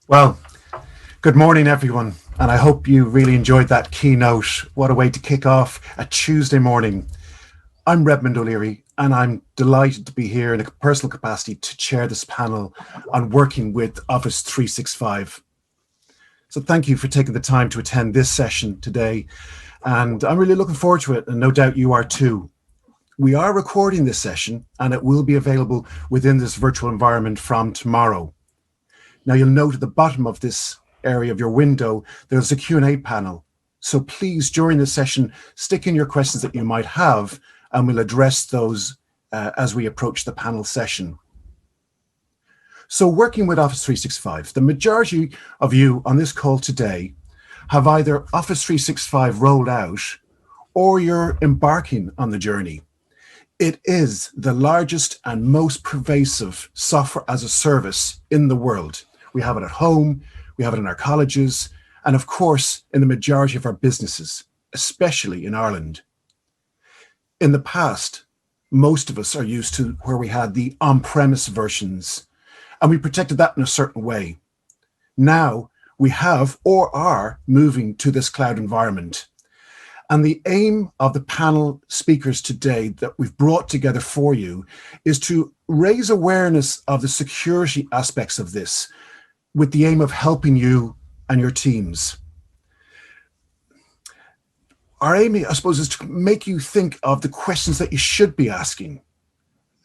Well, good morning, everyone, and I hope you really enjoyed that keynote. What a way to kick off a Tuesday morning. I'm Redmond O'Leary, and I'm delighted to be here in a personal capacity to chair this panel on working with Office 365. So thank you for taking the time to attend this session today, and I'm really looking forward to it, and no doubt you are too. We are recording this session, and it will be available within this virtual environment from tomorrow. Now, you'll note at the bottom of this area of your window, there's a Q&A panel. So please, during this session, stick in your questions that you might have, and we'll address those as we approach the panel session. So working with Office 365, the majority of you on this call today have either Office 365 rolled out or you're embarking on the journey. It is the largest and most pervasive software as a service in the world. We have it at home, we have it in our colleges, and of course, in the majority of our businesses, especially in Ireland. In the past, most of us are used to where we had the on-premise versions, and we protected that in a certain way. Now, we have or are moving to this cloud environment. And the aim of the panel speakers today that we've brought together for you is to raise awareness of the security aspects of this with the aim of helping you and your teams. Our aim, I suppose, is to make you think of the questions that you should be asking.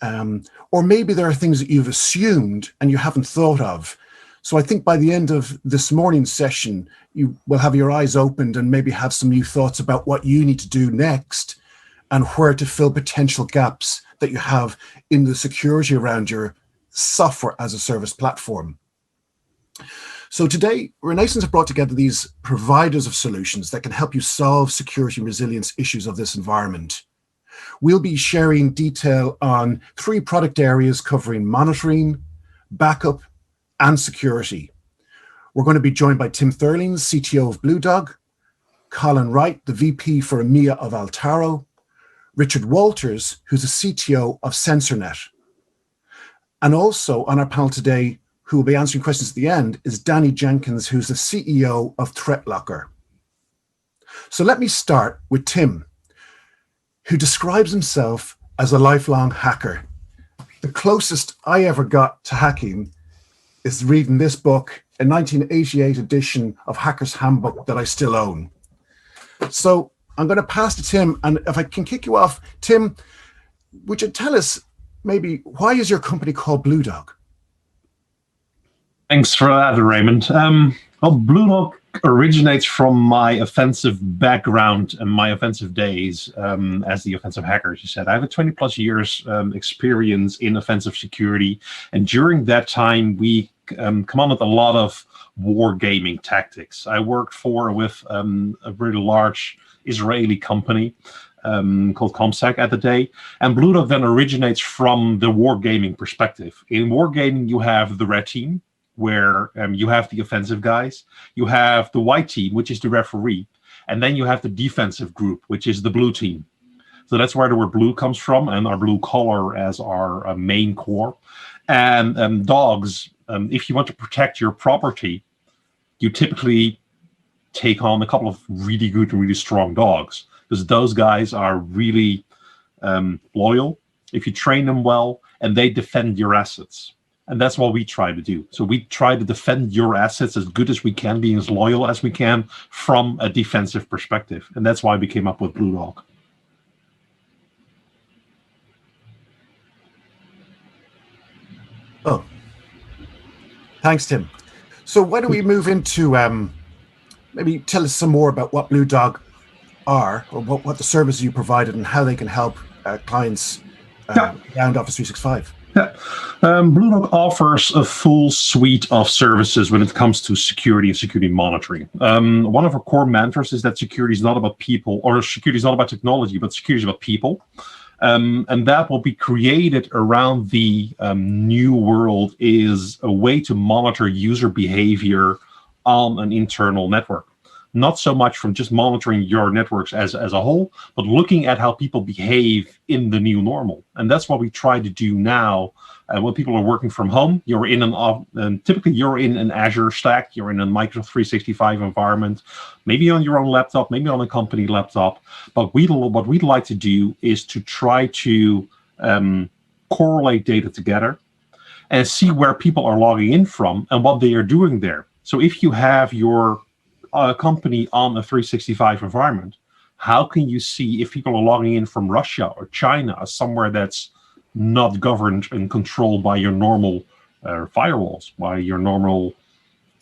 Or maybe there are things that you've assumed and you haven't thought of. So I think by the end of this morning's session, you will have your eyes opened and maybe have some new thoughts about what you need to do next and where to fill potential gaps that you have in the security around your software as a service platform. So today, Renaissance have brought together these providers of solutions that can help you solve security and resilience issues of this environment. We'll be sharing detail on 3 product areas covering monitoring, backup, and security. We're going to be joined by Tim Thurlings, CTO of bluedog, Colin Wright, the VP for EMEA of Altaro, Richard Walters, who's the CTO of Censornet. And also on our panel today, who will be answering questions at the end, is Danny Jenkins, who's the CEO of Threatlocker. So let me start with Tim, who describes himself as a lifelong hacker. The closest I ever got to hacking is reading this book, a 1988 edition of Hacker's Handbook that I still own. So I'm going to pass to Tim, and if I can kick you off, Tim, would you tell us maybe why is your company called bluedog? Thanks for that, Raymond. Well, bluedog originates from my offensive background and my offensive days as the offensive hacker, as you said. I have a 20+ years experience in offensive security, and during that time, we commanded a lot of wargaming tactics. I worked with a very large Israeli company called Comsec at the day, and bluedog then originates from the wargaming perspective. In wargaming, you have the red team, where you have the offensive guys, you have the white team, which is the referee, and then you have the defensive group, which is the blue team. So that's where the word blue comes from, and our blue color as our main core. And dogs, if you want to protect your property, you typically take on a couple of really good and really strong dogs, because those guys are really loyal if you train them well, and they defend your assets. And that's what we try to do. So we try to defend your assets as good as we can, being as loyal as we can from a defensive perspective. And that's why we came up with bluedog. Oh, thanks, Tim. So why don't we move into, maybe tell us some more about what bluedog are, or what the services you provided and how they can help clients around Office 365. Yeah. bluedog offers a full suite of services when it comes to security and security monitoring. One of our core mantras is that security is not about people, or security is not about technology, but security is about people. And that will be created around the new world is a way to monitor user behavior on an internal network. not so much from just monitoring your networks as a whole, but looking at how people behave in the new normal. And that's what we try to do now. When people are working from home, you're in typically you're in an Azure stack, you're in a Microsoft 365 environment, maybe on your own laptop, maybe on a company laptop. But what we'd like to do is to try to correlate data together and see where people are logging in from and what they are doing there. So if you have your company on a 365 environment, how can you see if people are logging in from Russia or China or somewhere that's not governed and controlled by your normal firewalls, by your normal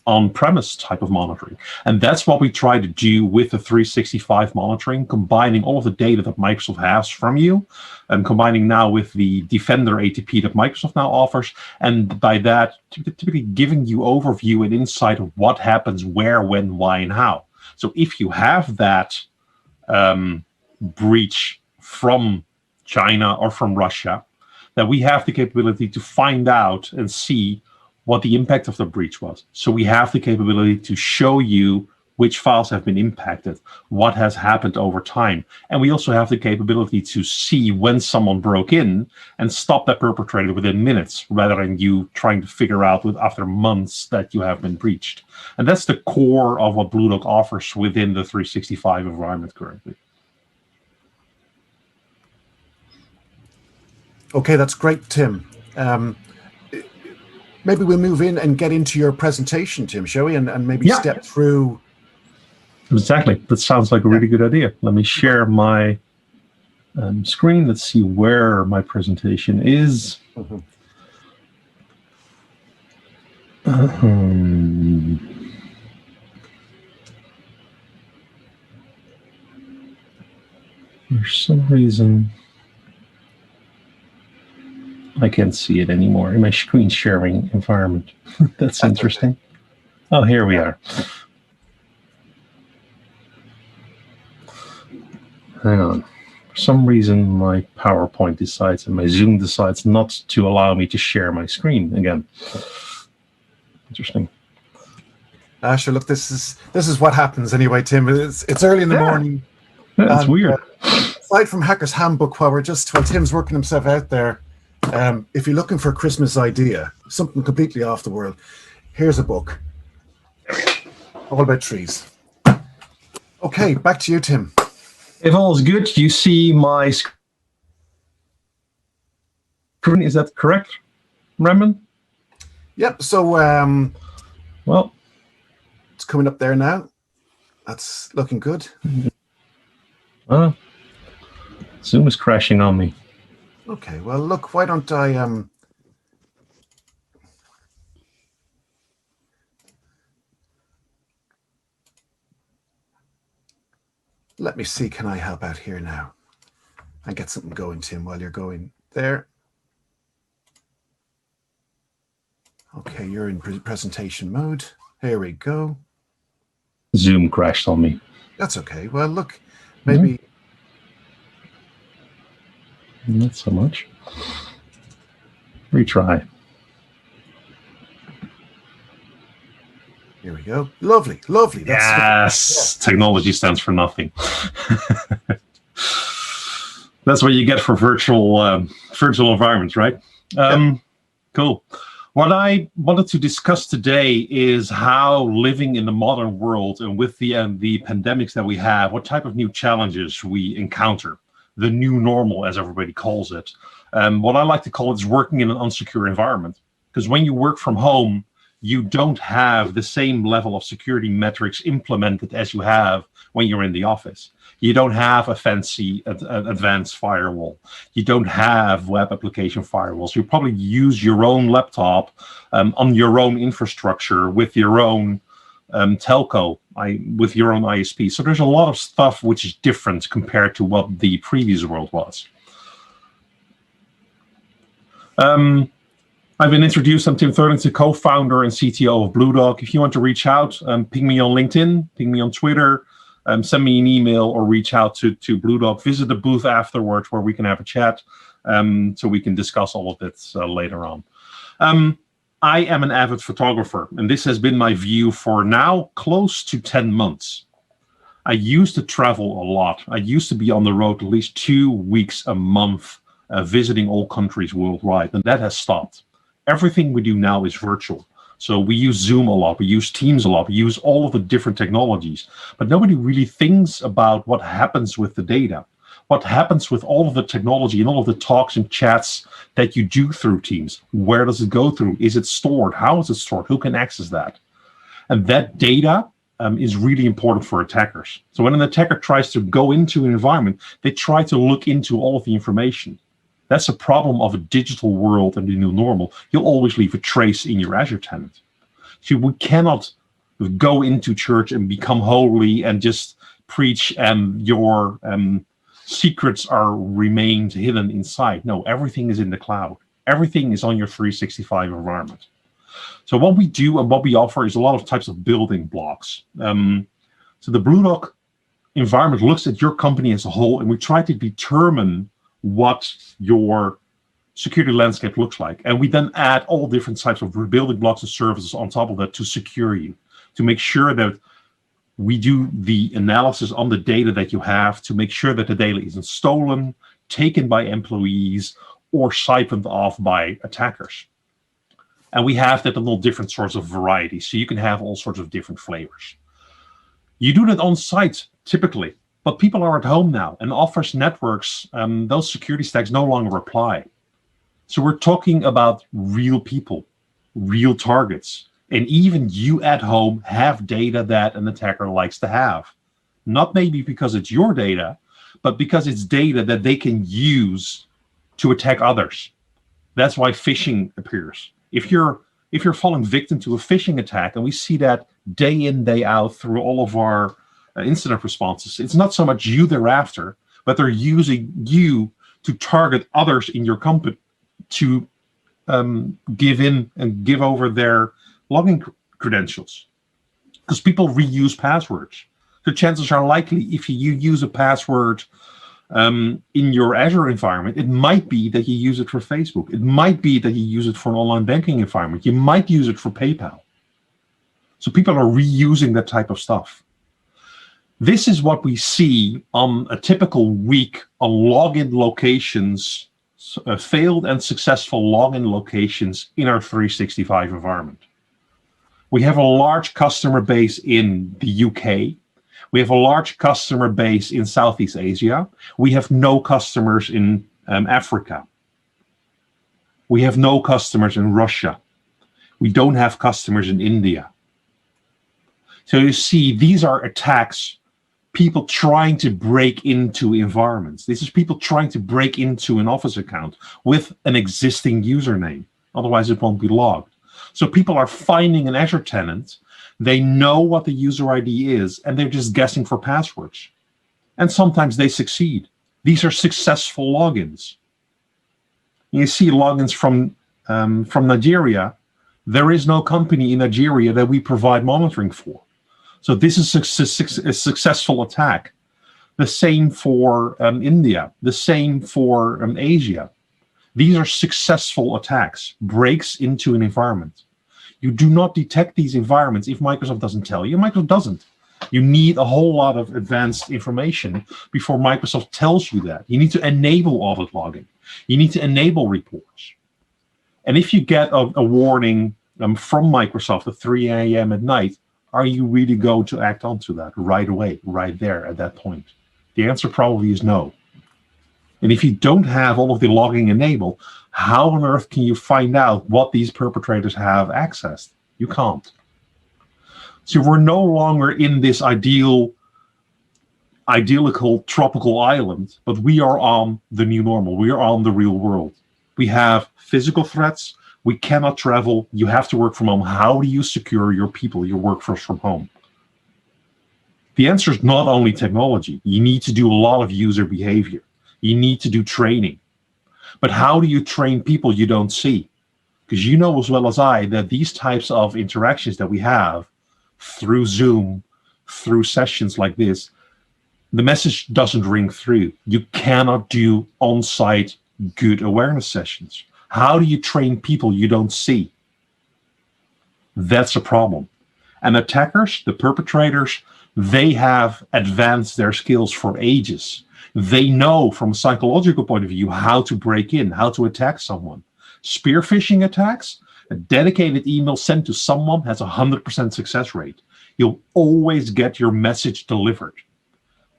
on-premise type of monitoring? And that's what we try to do with the 365 monitoring, combining all of the data that Microsoft has from you, and combining now with the Defender ATP that Microsoft now offers, and by that, typically giving you overview and insight of what happens where, when, why, and how. So if you have that breach from China or from Russia, that we have the capability to find out and see what the impact of the breach was. So we have the capability to show you which files have been impacted, what has happened over time. And we also have the capability to see when someone broke in and stop that perpetrator within minutes, rather than you trying to figure out after months that you have been breached. And that's the core of what bluedog offers within the 365 environment currently. Okay, that's great, Tim. Maybe we'll move in and get into your presentation, Tim, shall we? And maybe step through. Exactly. That sounds like a really good idea. Let me share my screen. Let's see where my presentation is. For some reason, I can't see it anymore in my screen sharing environment. That's interesting. Oh, here we are. Hang on. For some reason, my PowerPoint decides and my Zoom decides not to allow me to share my screen again. Interesting. Sure. Look, this is what happens anyway, Tim. It's early in the morning. Yeah, that's weird. Aside from Hacker's Handbook, while Tim's working himself out there, if you're looking for a Christmas idea, something completely off the world, here's a book. All about trees. Okay, back to you, Tim. If all is good, you see my screen. Is that correct, Redmond? Yep. So, well, it's coming up there now. That's looking good. Zoom is crashing on me. Okay. Well, look. Why don't I let me see, can I help out here now and get something going, Tim, while you're going there? Okay, you're in presentation mode. Here we go. Zoom crashed on me. That's okay. Well, look, maybe... Not so much. Retry. Here we go. Lovely, lovely. Yes, technology stands for nothing. That's what you get for virtual environments, right? Cool. What I wanted to discuss today is how living in the modern world and with the pandemics that we have, what type of new challenges we encounter. The new normal, as everybody calls it. What I like to call it is working in an unsecure environment. Because when you work from home, you don't have the same level of security metrics implemented as you have when you're in the office. You don't have a fancy advanced firewall. You don't have web application firewalls. You probably use your own laptop on your own infrastructure with your own telco, with your own ISP. So there's a lot of stuff which is different compared to what the previous world was. I've been introduced. I'm Tim Thurlings, the co-founder and CTO of bluedog. If you want to reach out, ping me on LinkedIn, ping me on Twitter, send me an email, or reach out to bluedog. Visit the booth afterwards where we can have a chat, so we can discuss all of this later on. I am an avid photographer, and this has been my view for now close to 10 months. I used to travel a lot. I used to be on the road at least 2 weeks a month, visiting all countries worldwide, and that has stopped. Everything we do now is virtual. So we use Zoom a lot, we use Teams a lot, we use all of the different technologies, but nobody really thinks about what happens with the data, what happens with all of the technology and all of the talks and chats that you do through Teams. Where does it go through? Is it stored? How is it stored? Who can access that? And that data is really important for attackers. So when an attacker tries to go into an environment, they try to look into all of the information. That's a problem of a digital world and the new normal. You'll always leave a trace in your Azure tenant. So we cannot go into church and become holy and just preach and your secrets are remained hidden inside. No, everything is in the cloud. Everything is on your 365 environment. So what we do and what we offer is a lot of types of building blocks. So the bluedog environment looks at your company as a whole, and we try to determine what your security landscape looks like. And we then add all different types of building blocks and services on top of that to secure you, to make sure that we do the analysis on the data that you have, to make sure that the data isn't stolen, taken by employees, or siphoned off by attackers. And we have that in all different sorts of varieties, so you can have all sorts of different flavors. You do that on site, typically, but people are at home now, and office networks, those security stacks no longer apply. So we're talking about real people, real targets, and even you at home have data that an attacker likes to have. Not maybe because it's your data, but because it's data that they can use to attack others. That's why phishing appears. If you're falling victim to a phishing attack, and we see that day in, day out through all of our incident responses, it's not so much you they're after, but they're using you to target others in your company to give in and give over their login credentials. Because people reuse passwords. So chances are likely if you use a password in your Azure environment, it might be that you use it for Facebook. It might be that you use it for an online banking environment. You might use it for PayPal. So people are reusing that type of stuff. This is what we see on a typical week on login locations, failed and successful login locations in our 365 environment. We have a large customer base in the UK. We have a large customer base in Southeast Asia. We have no customers in Africa. We have no customers in Russia. We don't have customers in India. So you see, these are attacks, people trying to break into environments. This is people trying to break into an Office account with an existing username. Otherwise, it won't be logged. So people are finding an Azure tenant. They know what the user ID is, and they're just guessing for passwords. And sometimes they succeed. These are successful logins. You see logins from Nigeria. There is no company in Nigeria that we provide monitoring for. So this is a successful attack. The same for India. The same for Asia. These are successful attacks, breaks into an environment. You do not detect these environments if Microsoft doesn't tell you. Microsoft doesn't. You need a whole lot of advanced information before Microsoft tells you that. You need to enable audit logging. You need to enable reports. And if you get a warning from Microsoft at 3 a.m. at night, are you really going to act onto that right away, right there at that point? The answer probably is no. And if you don't have all of the logging enabled, how on earth can you find out what these perpetrators have accessed? You can't. So we're no longer in this idyllical tropical island, but we are on the new normal. We are on the real world. We have physical threats. We cannot travel. You have to work from home. How do you secure your people, your workforce from home? The answer is not only technology. You need to do a lot of user behavior. You need to do training. But how do you train people you don't see? Because you know as well as I that these types of interactions that we have through Zoom, through sessions like this, the message doesn't ring through. You cannot do on-site good awareness sessions. How do you train people you don't see? That's a problem. And attackers, the perpetrators, They have advanced their skills for ages. They know from a psychological point of view how to break in, how to attack someone. Spear phishing attacks, a dedicated email sent to someone has a 100% success rate. You'll always get your message delivered.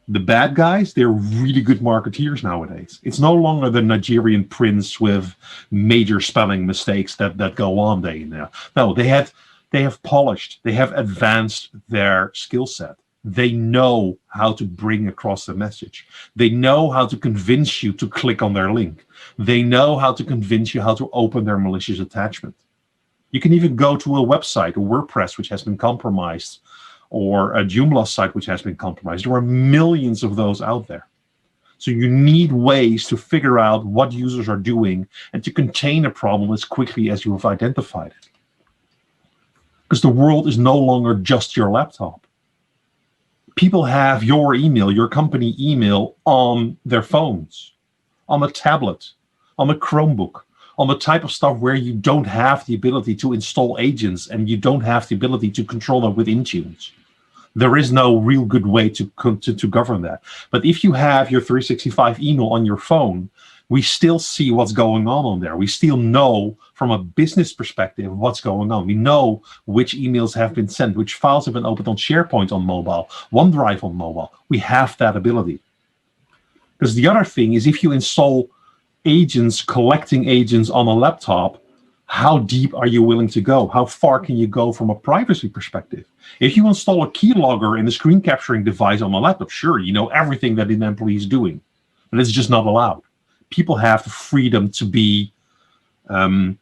The bad guys, they're really good marketeers nowadays. It's no longer the Nigerian prince with major spelling mistakes that go on day and day. No, they have polished, they have advanced their skill set. They know how to bring across the message. They know how to convince you to click on their link. They know how to convince you how to open their malicious attachment. You can even go to a website, a WordPress, which has been compromised, or a Joomla site, which has been compromised. There are millions of those out there. So you need ways to figure out what users are doing and to contain a problem as quickly as you have identified it. Because the world is no longer just your laptop. People have your email, your company email, on their phones, on a tablet, on a Chromebook, on the type of stuff where you don't have the ability to install agents and you don't have the ability to control them with Intune. There is no real good way to govern that. But if you have your 365 email on your phone, we still see what's going on there. We still know from a business perspective what's going on. We know which emails have been sent, which files have been opened on SharePoint on mobile, OneDrive on mobile. We have that ability. Because the other thing is, if you install agents, collecting agents on a laptop, how deep are you willing to go? How far can you go from a privacy perspective? If you install a keylogger in a screen capturing device on a laptop, sure, you know everything that an employee is doing, but it's just not allowed. People have the freedom to be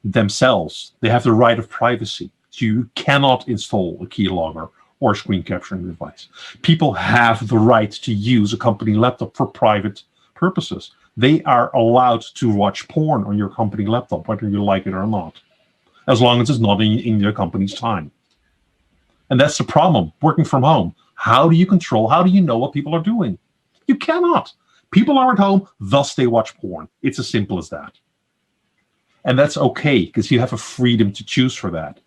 themselves. They have the right of privacy. So you cannot install a keylogger or a screen capturing device. People have the right to use a company laptop for private purposes. They are allowed to watch porn on your company laptop, whether you like it or not, as long as it's not in your company's time. And that's the problem, working from home. How do you control, how do you know what people are doing? You cannot. People are at home, thus they watch porn. It's as simple as that. And that's okay, because you have a freedom to choose for that.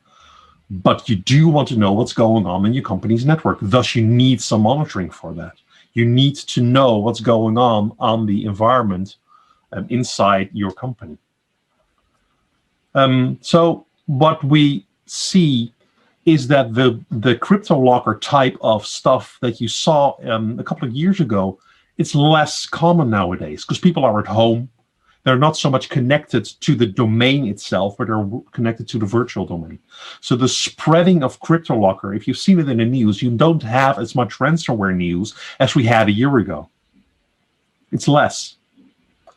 But you do want to know what's going on in your company's network. Thus, you need some monitoring for that. You need to know what's going on the environment inside your company. So what we see is that the CryptoLocker type of stuff that you saw a couple of years ago, it's less common nowadays because people are at home. They're not so much connected to the domain itself, but they're connected to the virtual domain. So the spreading of CryptoLocker, if you've seen it in the news, you don't have as much ransomware news as we had a year ago. It's less.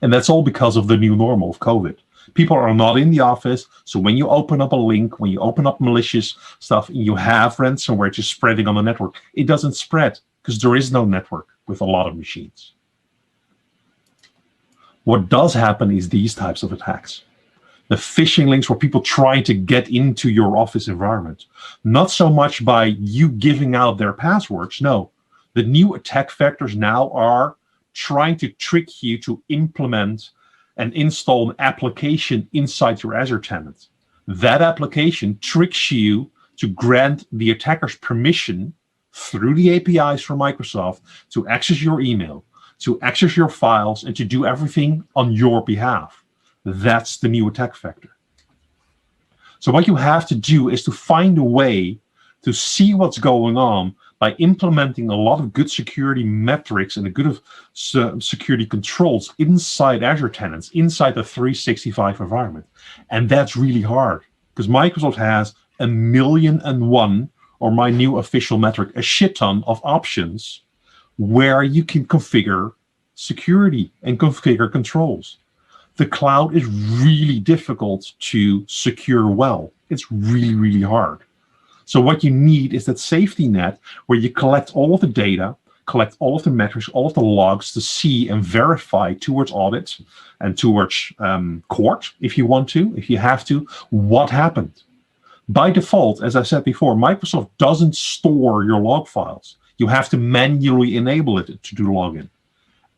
And that's all because of the new normal of COVID. People are not in the office, so when you open up a link, when you open up malicious stuff, and you have ransomware just spreading on the network, it doesn't spread because there is no network with a lot of machines. What does happen is these types of attacks. The phishing links where people try to get into your office environment. Not so much by you giving out their passwords. No, the new attack vectors now are trying to trick you to implement and install an application inside your Azure tenant. That application tricks you to grant the attackers permission through the APIs from Microsoft to access your email, to access your files, and to do everything on your behalf. That's the new attack vector. So what you have to do is to find a way to see what's going on by implementing a lot of good security metrics and a good security controls inside Azure tenants, inside the 365 environment. And that's really hard because Microsoft has 1,000,001, or my new official metric, a shit ton of options where you can configure security and configure controls. The cloud is really difficult to secure well. It's really, really hard. So what you need is that safety net where you collect all of the data, collect all of the metrics, all of the logs to see and verify towards audit and towards court, if you want to, if you have to, what happened. By default, as I said before, Microsoft doesn't store your log files. You have to manually enable it to do login.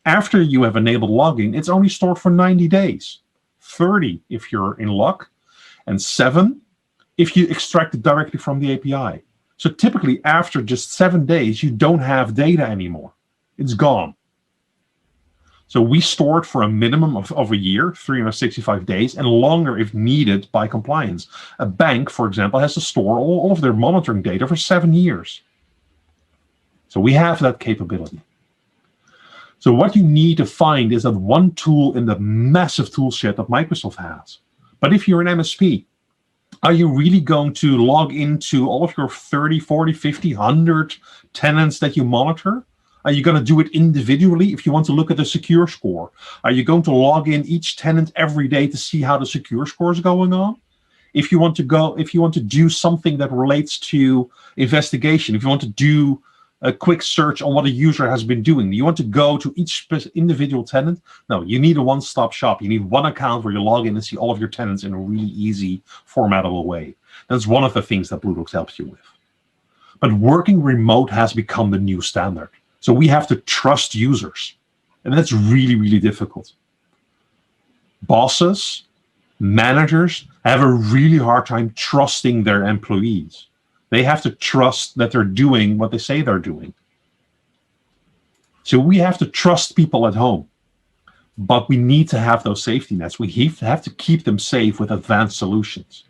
After you have enabled login, it's only stored for 90 days, 30 if you're in luck, and 7 if you extract it directly from the API. So typically after just 7 days, you don't have data anymore. It's gone. So we store it for a minimum of a year, 365 days, and longer if needed by compliance. A bank, for example, has to store all of their monitoring data for 7 years. So we have that capability. So what you need to find is that one tool in the massive tool shed that Microsoft has. But if you're an MSP, are you really going to log into all of your 30, 40, 50, 100 tenants that you monitor? Are you going to do it individually if you want to look at the secure score? Are you going to log in each tenant every day to see how the secure score is going on? If you want to do something that relates to investigation, if you want to do a quick search on what a user has been doing, you want to go to each individual tenant? No, you need a one-stop shop. You need one account where you log in and see all of your tenants in a really easy, formatable way. That's one of the things that bluedog helps you with. But working remote has become the new standard. So we have to trust users. And that's really, really difficult. Bosses, managers have a really hard time trusting their employees. They have to trust that they're doing what they say they're doing. So we have to trust people at home. But we need to have those safety nets. We have to keep them safe with advanced solutions.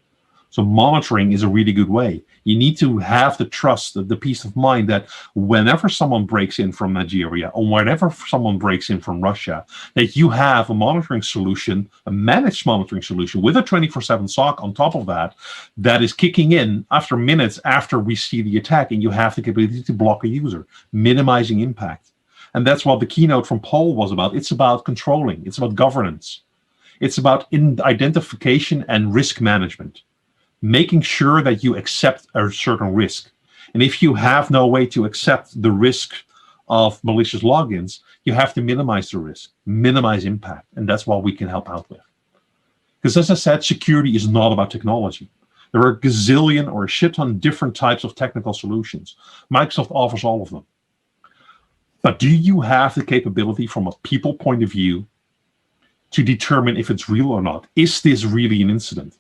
So monitoring is a really good way. You need to have the trust, the peace of mind that whenever someone breaks in from Nigeria or whenever someone breaks in from Russia, that you have a monitoring solution, a managed monitoring solution with a 24/7 SOC on top of that is kicking in after minutes after we see the attack, and you have the capability to block a user, minimizing impact. And that's what the keynote from Paul was about. It's about controlling. It's about governance. It's about identification and risk management. Making sure that you accept a certain risk. And if you have no way to accept the risk of malicious logins, you have to minimize the risk, minimize impact. And that's what we can help out with. Because as I said, security is not about technology. There are a gazillion or a shit ton different types of technical solutions. Microsoft offers all of them. But do you have the capability from a people point of view to determine if it's real or not? Is this really an incident?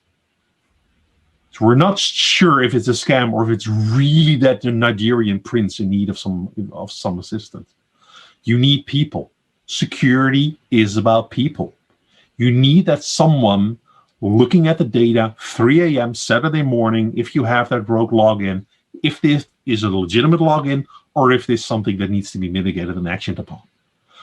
So we're not sure if it's a scam or if it's really that the Nigerian prince in need of some assistance. You need people. Security is about people. You need that someone looking at the data 3 a.m. Saturday morning, if you have that rogue login, if this is a legitimate login or if there's something that needs to be mitigated and actioned upon.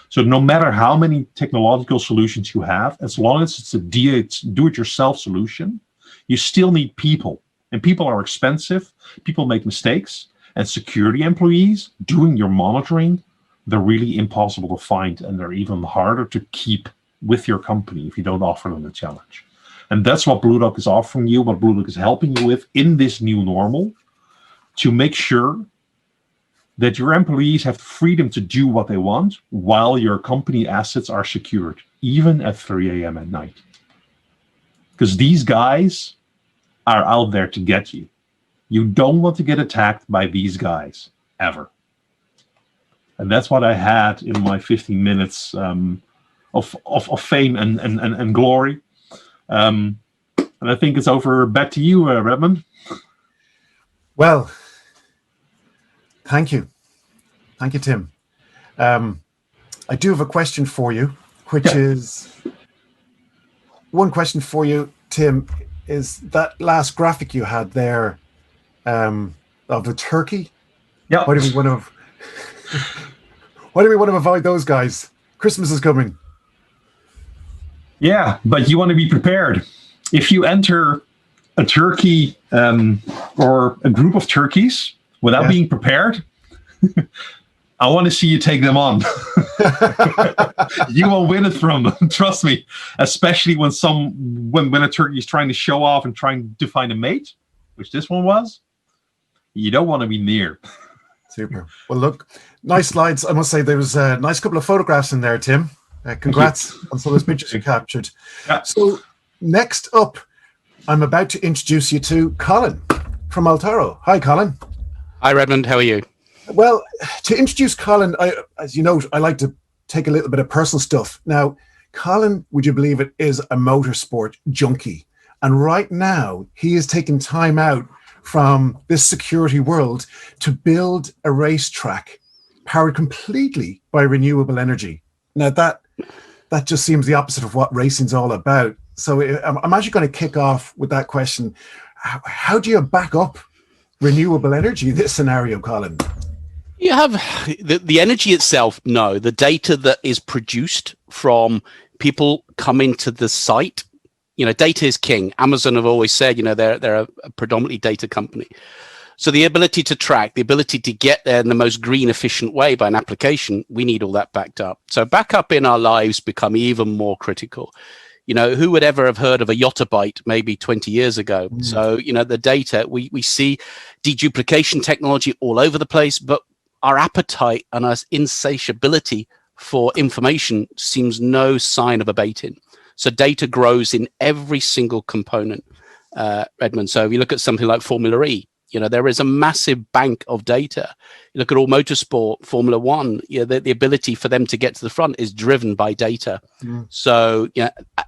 So no matter how many technological solutions you have, as long as it's a do-it-yourself solution, you still need people, and people are expensive. People make mistakes, and security employees doing your monitoring, they're really impossible to find, and they're even harder to keep with your company if you don't offer them a challenge. And that's what bluedog is offering you, what bluedog is helping you with in this new normal, to make sure that your employees have the freedom to do what they want while your company assets are secured, even at 3 a.m. at night. Because these guys are out there to get you. You don't want to get attacked by these guys, ever. And that's what I had in my 15 minutes of fame and glory. And I think it's over. Back to you, Redmond. Well, thank you. Thank you, Tim. I do have a question for you, which is... One question for you, Tim, is that last graphic you had there of the turkey? Yeah. Why do we want to avoid those guys? Christmas is coming. Yeah, but you want to be prepared. If you enter a turkey or a group of turkeys without being prepared, I want to see you take them on. You will win it from them, trust me. Especially when a turkey is trying to show off and trying to find a mate, which this one was. You don't want to be near. Super. Well, look, nice slides. I must say there was a nice couple of photographs in there, Tim. Congrats on some of those pictures you captured. Yeah. So next up, I'm about to introduce you to Colin from Altaro. Hi, Colin. Hi, Redmond. How are you? Well, to introduce Colin, as you know, I like to take a little bit of personal stuff. Now, Colin, would you believe it, is a motorsport junkie. And right now, he is taking time out from this security world to build a racetrack powered completely by renewable energy. Now that just seems the opposite of what racing's all about. So I'm actually going to kick off with that question. How do you back up renewable energy in this scenario, Colin? You have the energy itself. No, the data that is produced from people coming to the site. Data is king. Amazon have always said, they're a predominantly data company. So the ability to track, the ability to get there in the most green, efficient way by an application, we need all that backed up. So backup in our lives become even more critical. Who would ever have heard of a yottabyte maybe 20 years ago? So, the data, we see deduplication technology all over the place, but our appetite and our insatiability for information seems no sign of abating. So data grows in every single component, Redmond. So if you look at something like Formula E, there is a massive bank of data. You look at all motorsport, Formula One, the ability for them to get to the front is driven by data. So,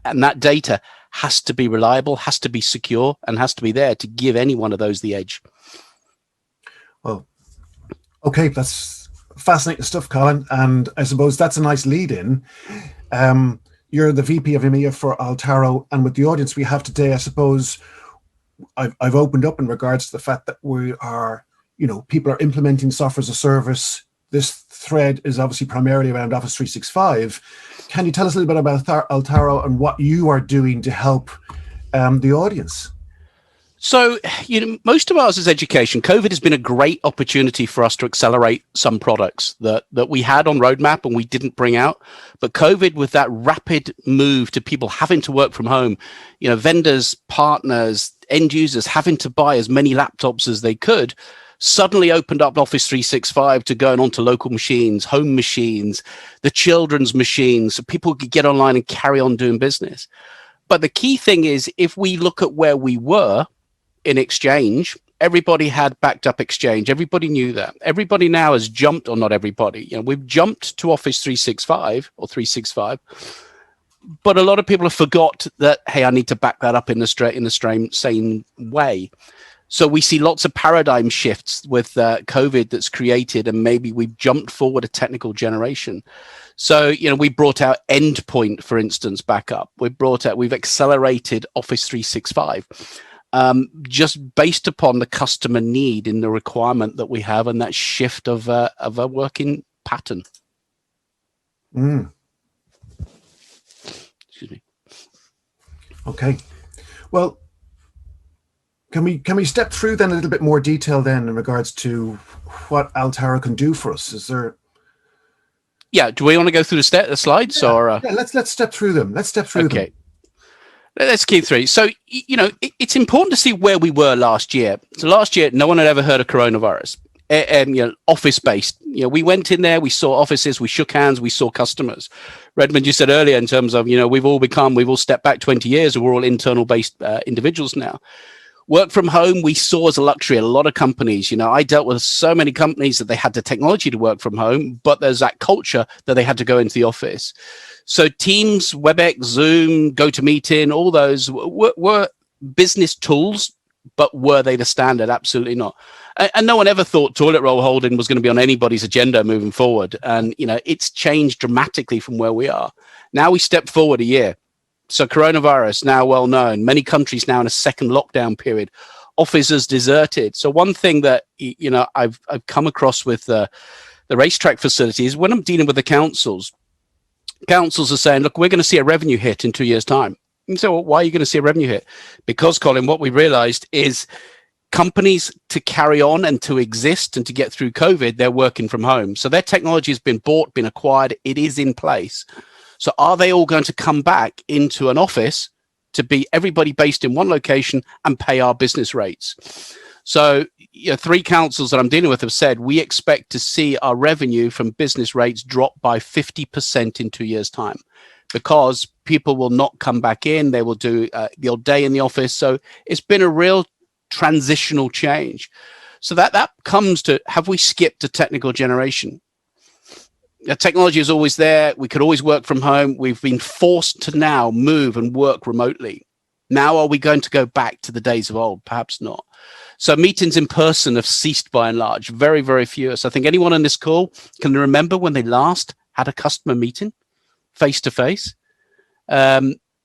and that data has to be reliable, has to be secure, and has to be there to give any one of those the edge. Well, okay, that's fascinating stuff, Colin. And I suppose that's a nice lead in. You're the VP of EMEA for Altaro. And with the audience we have today, I suppose I've opened up in regards to the fact that we are, people are implementing software as a service. This thread is obviously primarily around Office 365. Can you tell us a little bit about Altaro and what you are doing to help the audience? So, most of ours is education. COVID has been a great opportunity for us to accelerate some products that we had on roadmap and we didn't bring out. But COVID, with that rapid move to people having to work from home, vendors, partners, end users having to buy as many laptops as they could, suddenly opened up Office 365 to going onto local machines, home machines, the children's machines, so people could get online and carry on doing business. But the key thing is, if we look at where we were in Exchange, everybody had backed up Exchange. Everybody knew that. Everybody now has jumped, or not everybody, we've jumped to Office 365 or 365. But a lot of people have forgot that, hey, I need to back that up in the same way. So we see lots of paradigm shifts with COVID that's created, and maybe we've jumped forward a technical generation. So, we brought out Endpoint, for instance, backup. We've accelerated Office 365. Just based upon the customer need in the requirement that we have and that shift of a working pattern. Excuse me. Okay. Well, can we step through then a little bit more detail then in regards to what Altaro can do for us? Is there? Yeah. Do we want to go through the slides or? Yeah, let's step through them. Let's step through them. Let's keep through. So, it's important to see where we were last year. So last year, no one had ever heard of coronavirus. And, office-based. We went in there, we saw offices, we shook hands, we saw customers. Redmond, you said earlier in terms of, we've all stepped back 20 years and we're all internal-based individuals now. Work from home, we saw as a luxury. A lot of companies, I dealt with so many companies that they had the technology to work from home, but there's that culture that they had to go into the office. So Teams, WebEx, Zoom, GoToMeeting, all those were business tools, but were they the standard? Absolutely not. And no one ever thought toilet roll holding was going to be on anybody's agenda moving forward. And, it's changed dramatically from where we are. Now we step forward a year. So coronavirus, now well known. Many countries now in a second lockdown period. Offices deserted. So one thing that, I've come across with the racetrack facilities, when I'm dealing with the councils are saying, look, we're going to see a revenue hit in 2 years' time. And so why are you going to see a revenue hit? Because, Colin, what we realized is companies, to carry on and to exist and to get through COVID, they're working from home. So their technology has been bought, been acquired. It is in place. So are they all going to come back into an office to be everybody based in one location and pay our business rates? So 3 councils that I'm dealing with have said, we expect to see our revenue from business rates drop by 50% in 2 years' time, because people will not come back in. They will do the odd day in the office. So it's been a real transitional change. So that comes to, have we skipped a technical generation? The technology is always there. We could always work from home. We've been forced to now move and work remotely. Now, are we going to go back to the days of old? Perhaps not. So meetings in person have ceased by and large. Very, very few. So I think anyone on this call can remember when they last had a customer meeting face to face.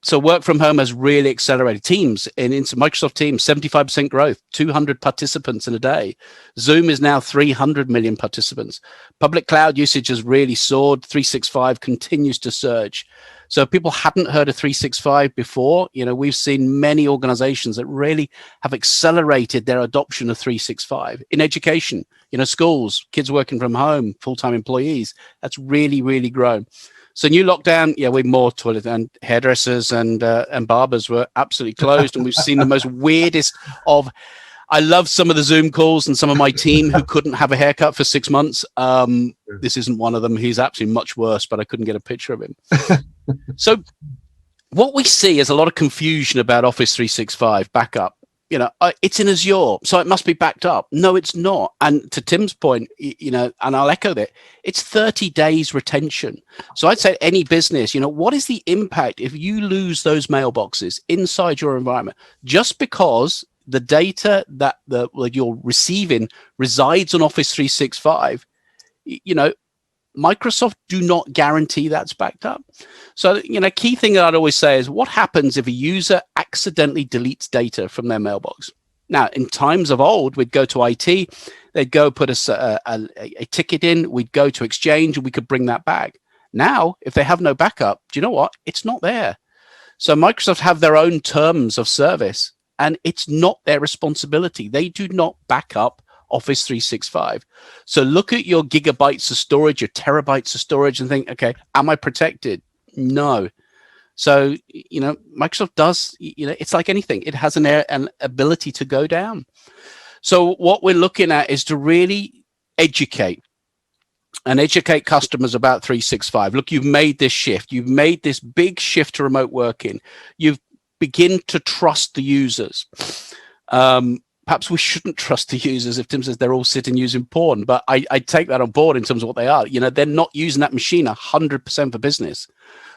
So work from home has really accelerated. Teams into Microsoft Teams, 75% growth, 200 participants in a day. Zoom is now 300 million participants. Public cloud usage has really soared. 365 continues to surge. So if people hadn't heard of 365 before, we've seen many organizations that really have accelerated their adoption of 365 in education, schools, kids working from home, full-time employees. That's really, really grown. So new lockdown, we're more toilet and hairdressers and barbers were absolutely closed. And we've seen the most weirdest of, I love some of the Zoom calls and some of my team who couldn't have a haircut for 6 months. This isn't one of them. He's actually much worse, but I couldn't get a picture of him. So what we see is a lot of confusion about Office 365 backup. It's in Azure, so it must be backed up. No, it's not. And to Tim's point, and I'll echo that, it's 30 days retention. So I'd say any business, what is the impact if you lose those mailboxes inside your environment just because the data that you're receiving resides on Office 365? Microsoft do not guarantee that's backed up. So, key thing that I'd always say is what happens if a user accidentally deletes data from their mailbox? Now, in times of old, we'd go to IT, they'd go put a ticket in, we'd go to Exchange, and we could bring that back. Now, if they have no backup, do you know what? It's not there. So Microsoft have their own terms of service, and it's not their responsibility. They do not back up Office 365. So look at your gigabytes of storage, your terabytes of storage, and think, okay, am I protected? No. So, Microsoft does, it's like anything. It has an ability to go down. So what we're looking at is to really educate customers about 365. Look, you've made this shift. You've made this big shift to remote working. You've begin to trust the users. Perhaps we shouldn't trust the users if Tim says they're all sitting using porn, but I take that on board in terms of what they are. They're not using that machine 100% for business.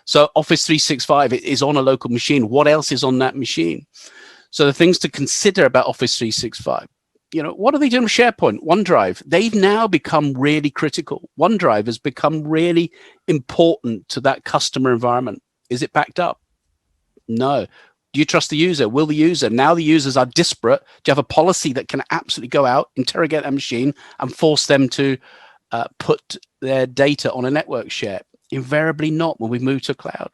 So Office 365 is on a local machine. What else is on that machine? So the things to consider about Office 365, what are they doing with SharePoint, OneDrive? They've now become really critical. OneDrive has become really important to that customer environment. Is it backed up? No. Do you trust the user? Will the user? Now the users are disparate. Do you have a policy that can absolutely go out, interrogate that machine, and force them to put their data on a network share? Invariably not when we move to cloud.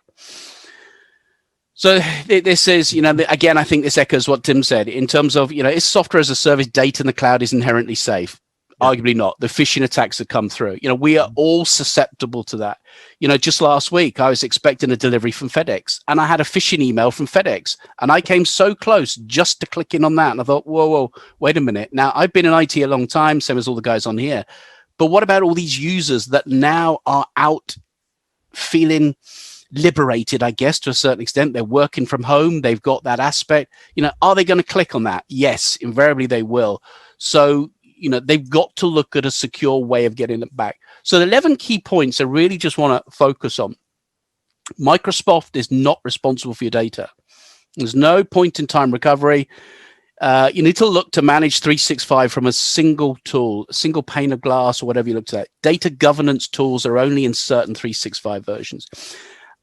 So this is, again, I think this echoes what Tim said in terms of, is software as a service data in the cloud is inherently safe? Arguably not. The phishing attacks that come through, we are all susceptible to that. Just last week, I was expecting a delivery from FedEx and I had a phishing email from FedEx and I came so close just to click in on that. And I thought, whoa, wait a minute. Now I've been in IT a long time, same as all the guys on here. But what about all these users that now are out feeling liberated, I guess, to a certain extent? They're working from home. They've got that aspect. Are they going to click on that? Yes, invariably they will. So, they've got to look at a secure way of getting it back. So the 11 key points I really just want to focus on. Microsoft is not responsible for your data. There's no point in time recovery. You need to look to manage 365 from a single tool, a single pane of glass or whatever you look at. Data governance tools are only in certain 365 versions.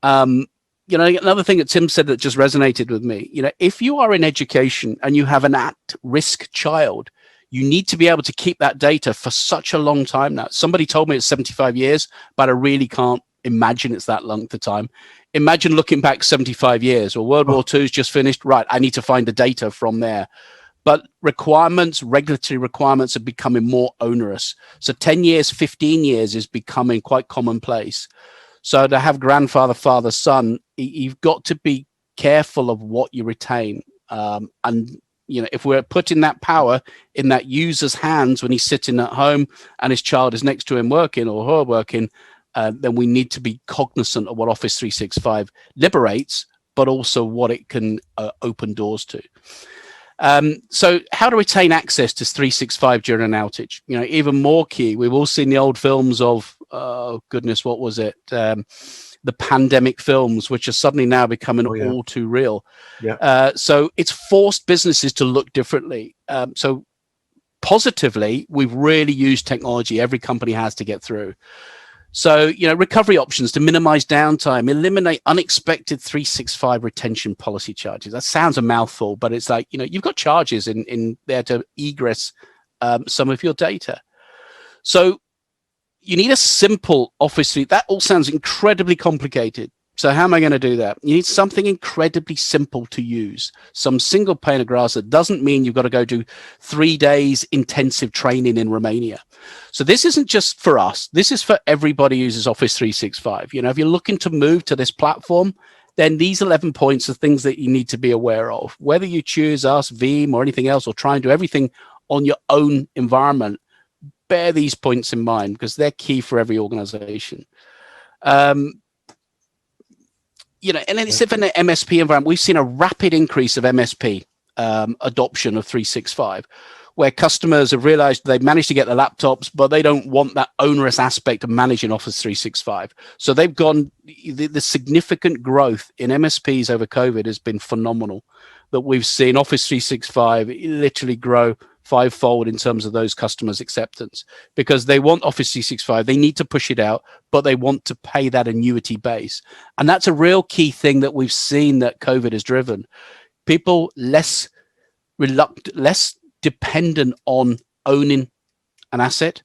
Another thing that Tim said that just resonated with me, if you are in education and you have an at-risk child, you need to be able to keep that data for such a long time now. Somebody told me it's 75 years, but I really can't imagine it's that long of time. Imagine looking back 75 years or World War II is just finished. Right, I need to find the data from there. But regulatory requirements are becoming more onerous. So 10 years, 15 years is becoming quite commonplace. So to have grandfather, father, son, you've got to be careful of what you retain. If we're putting that power in that user's hands when he's sitting at home and his child is next to him working or her working, then we need to be cognizant of what Office 365 liberates, but also what it can open doors to. So how to retain access to 365 during an outage? Even more key, we've all seen the old films of, oh goodness, what was it? the pandemic films, which are suddenly now becoming all too real. So it's forced businesses to look differently. So positively, we've really used technology every company has to get through. So, recovery options to minimize downtime, eliminate unexpected 365 retention policy charges. That sounds a mouthful, but it's like, you've got charges in there to egress some of your data. So you need a simple Office suite. That all sounds incredibly complicated. So how am I going to do that? You need something incredibly simple to use. Some single pane of glass that doesn't mean you've got to go do 3 days intensive training in Romania. So this isn't just for us. This is for everybody who uses Office 365. If you're looking to move to this platform, then these 11 points are things that you need to be aware of. Whether you choose us, Veeam, or anything else, or try and do everything on your own environment, bear these points in mind because they're key for every organization. And then it's in the MSP environment. We've seen a rapid increase of MSP adoption of 365, where customers have realized they've managed to get the laptops, but they don't want that onerous aspect of managing Office 365. So they've gone, the significant growth in MSPs over COVID has been phenomenal, that we've seen Office 365 literally grow fivefold in terms of those customers' acceptance, because they want Office 365. They need to push it out, but they want to pay that annuity base. And that's a real key thing that we've seen that COVID has driven. People less reluctant, less dependent on owning an asset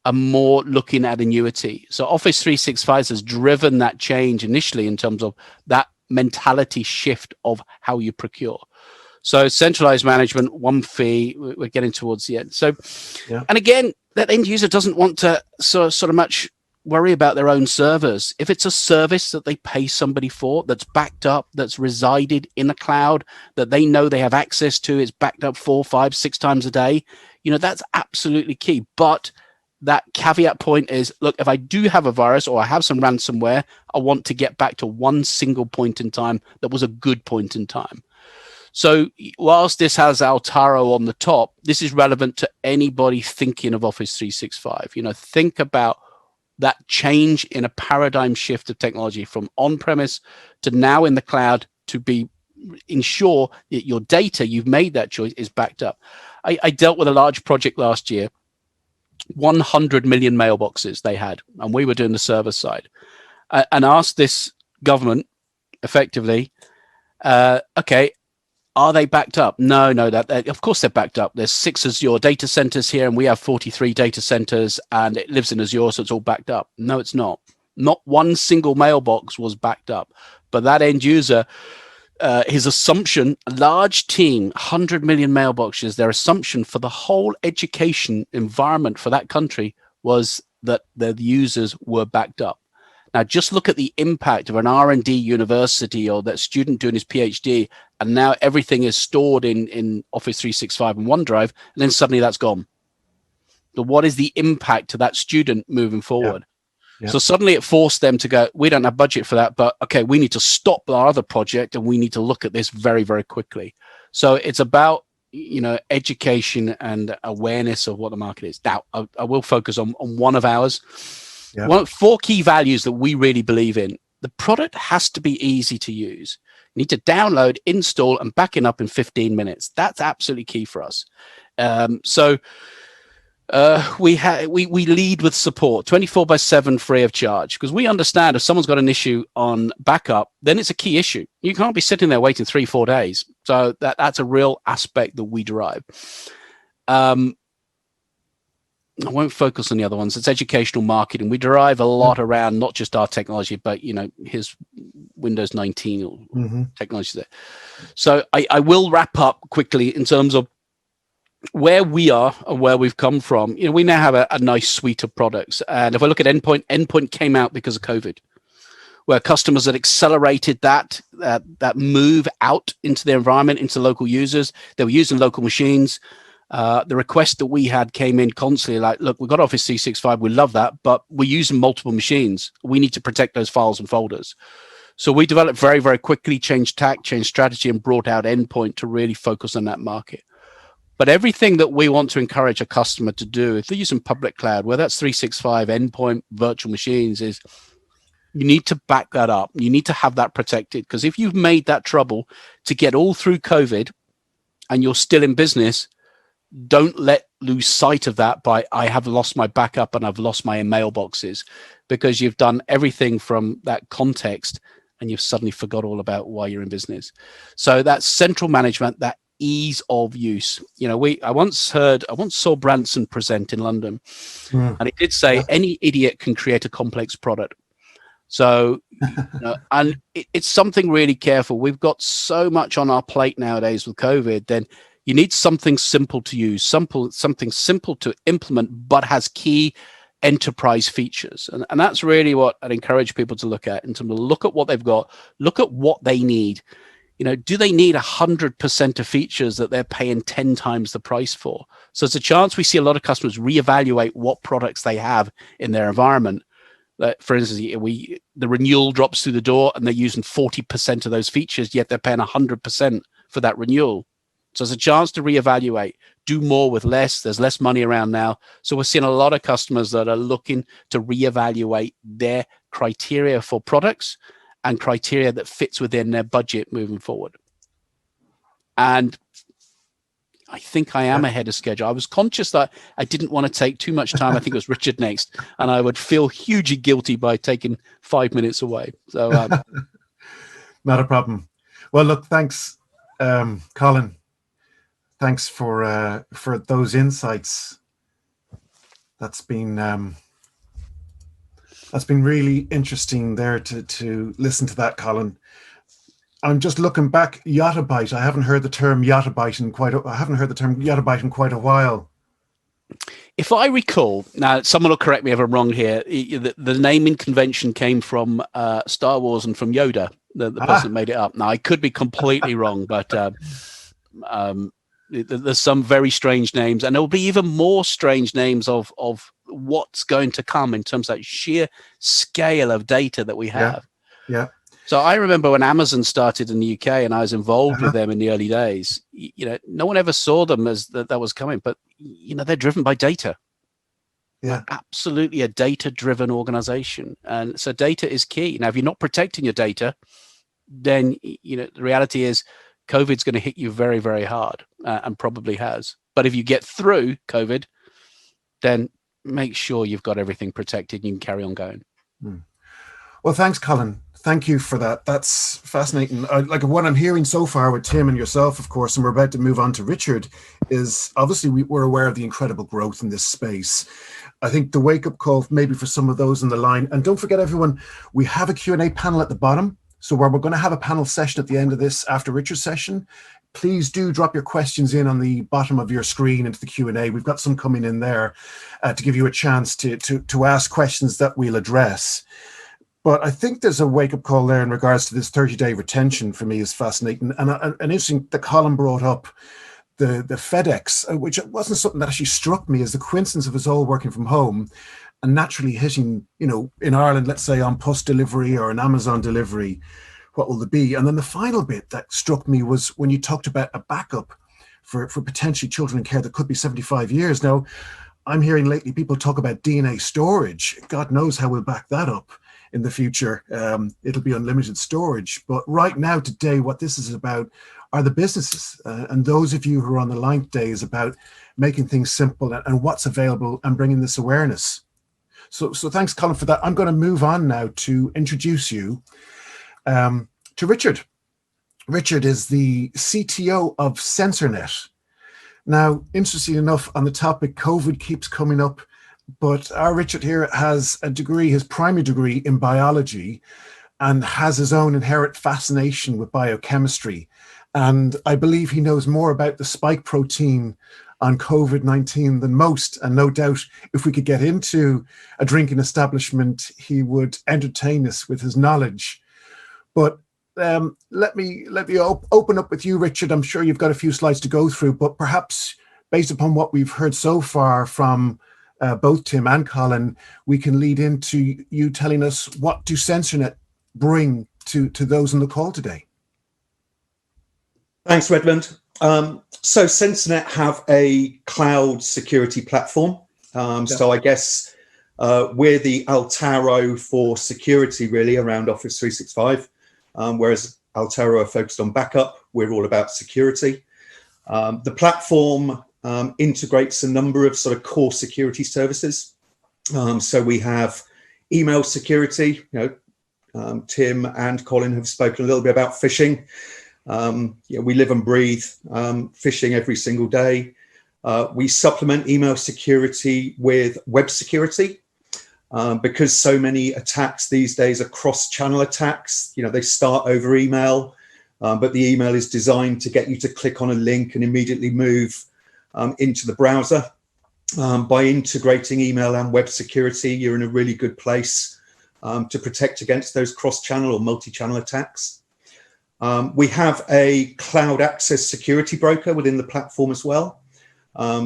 and more looking at annuity. So Office 365 has driven that change initially in terms of that mentality shift of how you procure. So centralized management, one fee, we're getting towards the end. So, and again, that end user doesn't want to sort of much worry about their own servers. If it's a service that they pay somebody for, that's backed up, that's resided in the cloud, that they know they have access to, it's backed up 4, 5, 6 times a day, that's absolutely key. But that caveat point is, look, if I do have a virus or I have some ransomware, I want to get back to one single point in time that was a good point in time. So whilst this has Altaro on the top, this is relevant to anybody thinking of Office 365. Think about that change in a paradigm shift of technology from on-premise to now in the cloud to ensure that your data, you've made that choice, is backed up. I dealt with a large project last year, 100 million mailboxes they had, and we were doing the server side, and asked this government effectively, okay, are they backed up? No, that of course they're backed up. There's 6 Azure data centers here, and we have 43 data centers, and it lives in Azure, so it's all backed up. No, it's not. Not one single mailbox was backed up. But that end user, his assumption, a large team, 100 million mailboxes, their assumption for the whole education environment for that country was that the users were backed up. Now, just look at the impact of an R&D university or that student doing his PhD, and now everything is stored in Office 365 and OneDrive, and then suddenly that's gone. So what is the impact to that student moving forward? Yeah. So suddenly it forced them to go, we don't have budget for that, but okay, we need to stop our other project and we need to look at this very, very quickly. So it's about, education and awareness of what the market is. Now, I will focus on one of ours. Yeah. 4 key values that we really believe in. The product has to be easy to use. You need to download, install, and back it up in 15 minutes. That's absolutely key for us. We lead with support 24/7 free of charge, because we understand if someone's got an issue on backup, then it's a key issue. You can't be sitting there waiting 3-4 days. So that's a real aspect that we derive. I won't focus on the other ones. It's educational marketing. We derive a lot around not just our technology, but his Windows 19 or technology there. So I will wrap up quickly in terms of where we are and where we've come from. We now have a nice suite of products. And if I look at Endpoint came out because of COVID, where customers had accelerated that move out into their environment, into local users. They were using local machines. The request that we had came in constantly like, look, we've got Office 365, we love that, but we're using multiple machines. We need to protect those files and folders. So we developed very, very quickly, changed tack, changed strategy, and brought out Endpoint to really focus on that market. But everything that we want to encourage a customer to do, if they're using public cloud, whether that's 365, Endpoint, virtual machines, is You need to back that up. You need to have that protected, because if you've made that trouble to get all through COVID and you're still in business, don't lose sight of that by, I have lost my backup and I've lost my mailboxes, because you've done everything from that context and you've suddenly forgot all about why you're in business. So that central management, that ease of use. I once saw Branson present in London, and he did say any idiot can create a complex product. So, and it's something really careful. We've got so much on our plate nowadays with COVID, then you need something simple to use, something simple to implement, but has key enterprise features. And that's really what I'd encourage people to look at, in terms of look at what they've got, look at what they need. Do they need 100% of features that they're paying 10 times the price for? So there's a chance we see a lot of customers reevaluate what products they have in their environment. For instance, the renewal drops through the door and they're using 40% of those features, yet they're paying 100% for that renewal. So there's a chance to reevaluate, do more with less. There's less money around now. So we're seeing a lot of customers that are looking to reevaluate their criteria for products and criteria that fits within their budget moving forward. And I think I am ahead of schedule. I was conscious that I didn't want to take too much time. I think it was Richard next, and I would feel hugely guilty by taking 5 minutes away. So not a problem. Well, look, thanks, Colin. Thanks for those insights. That's been really interesting there to listen to that, Colin. I'm just looking back. Yottabyte. I haven't heard the term Yottabyte in quite a while. If I recall, now someone will correct me if I'm wrong here. The naming convention came from Star Wars and from Yoda. The person made it up. Now I could be completely wrong, but there's some very strange names, and there will be even more strange names of what's going to come in terms of that sheer scale of data that we have. Yeah. So I remember when Amazon started in the UK and I was involved with them in the early days, no one ever saw them as that was coming, but they're driven by data. Yeah. They're absolutely a data-driven organization. And so data is key. Now, if you're not protecting your data, then, the reality is COVID's going to hit you very, very hard and probably has. But if you get through COVID, then make sure you've got everything protected and you can carry on going. Well, thanks, Colin. Thank you for that. That's fascinating. Like what I'm hearing so far with Tim and yourself, of course, and we're about to move on to Richard, is obviously we're aware of the incredible growth in this space. I think the wake-up call maybe for some of those on the line, and don't forget everyone, we have a Q&A panel at the bottom. So where we're going to have a panel session at the end of this after Richard's session. Please do drop your questions in on the bottom of your screen into the Q&A. We've got some coming in there to give you a chance to ask questions that we'll address. But I think there's a wake-up call there in regards to this 30-day retention. For me is fascinating. And interesting that Colin brought up the FedEx, which wasn't something that actually struck me as the coincidence of us all working from home and naturally hitting, in Ireland, let's say on post delivery or an Amazon delivery, what will there be? And then the final bit that struck me was when you talked about a backup for potentially children in care that could be 75 years. Now, I'm hearing lately people talk about DNA storage. God knows how we'll back that up in the future. It'll be unlimited storage. But right now, today, what this is about are the businesses. And those of you who are on the line today is about making things simple and what's available and bringing this awareness. So thanks, Colin, for that. I'm going to move on now to introduce you to Richard. Richard is the CTO of Censornet. Now, interesting enough, on the topic, COVID keeps coming up, but our Richard here has a degree, his primary degree in biology, and has his own inherent fascination with biochemistry. And I believe he knows more about the spike protein on COVID-19 than most. And no doubt, if we could get into a drinking establishment, he would entertain us with his knowledge. But let me open up with you, Richard. I'm sure you've got a few slides to go through, but perhaps based upon what we've heard so far from both Tim and Colin, we can lead into you telling us what do Censornet bring to those on the call today. Thanks, Redmond. So Censornet have a cloud security platform. So I guess We're the Altaro for security, really, around Office 365, whereas Altaro are focused on backup. We're all about security. The platform integrates a number of sort of core security services. So we have email security. Tim and Colin have spoken a little bit about phishing. We live and breathe phishing every single day. We supplement email security with web security because so many attacks these days are cross-channel attacks. They start over email, but the email is designed to get you to click on a link and immediately move into the browser. By integrating email and web security, you're in a really good place to protect against those cross-channel or multi-channel attacks. We have a cloud access security broker within the platform as well,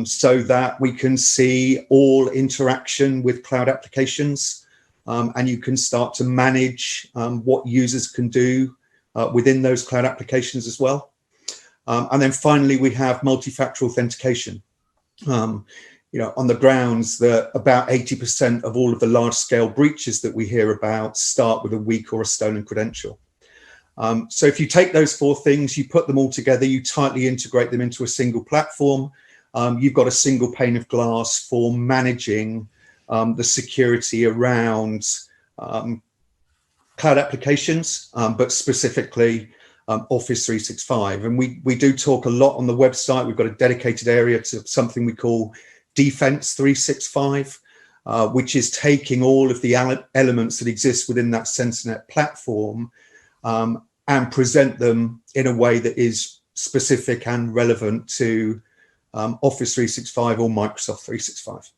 so that we can see all interaction with cloud applications, and you can start to manage what users can do within those cloud applications as well. And then finally, we have multi-factor authentication. On the grounds that about 80% of all of the large-scale breaches that we hear about start with a weak or a stolen credential. So if you take those four things, you put them all together, you tightly integrate them into a single platform, you've got a single pane of glass for managing the security around cloud applications, but specifically Office 365. And we do talk a lot on the website. We've got a dedicated area to something we call Defense 365, which is taking all of the elements that exist within that Censornet platform and present them in a way that is specific and relevant to Office 365 or Microsoft 365.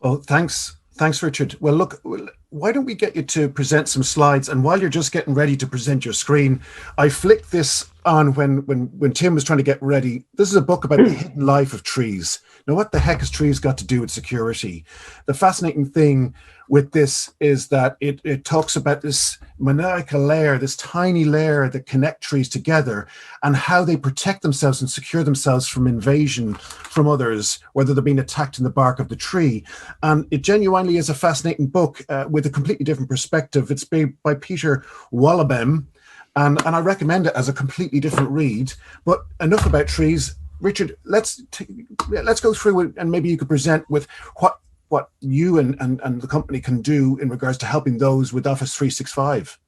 Well, thanks, Richard. Well, look, why don't we get you to present some slides? And while you're just getting ready to present your screen, I flicked this on when Tim was trying to get ready. This is a book about the hidden life of trees. Now, what the heck has trees got to do with security? The fascinating thing with this is that it talks about this maniacal layer, this tiny layer that connect trees together, and how they protect themselves and secure themselves from invasion from others, whether they're being attacked in the bark of the tree. And it genuinely is a fascinating book with a completely different perspective. It's by Peter Wollebem, and I recommend it as a completely different read. But enough about trees. Richard, let's go through it, and maybe you could present with what you and the company can do in regards to helping those with Office 365.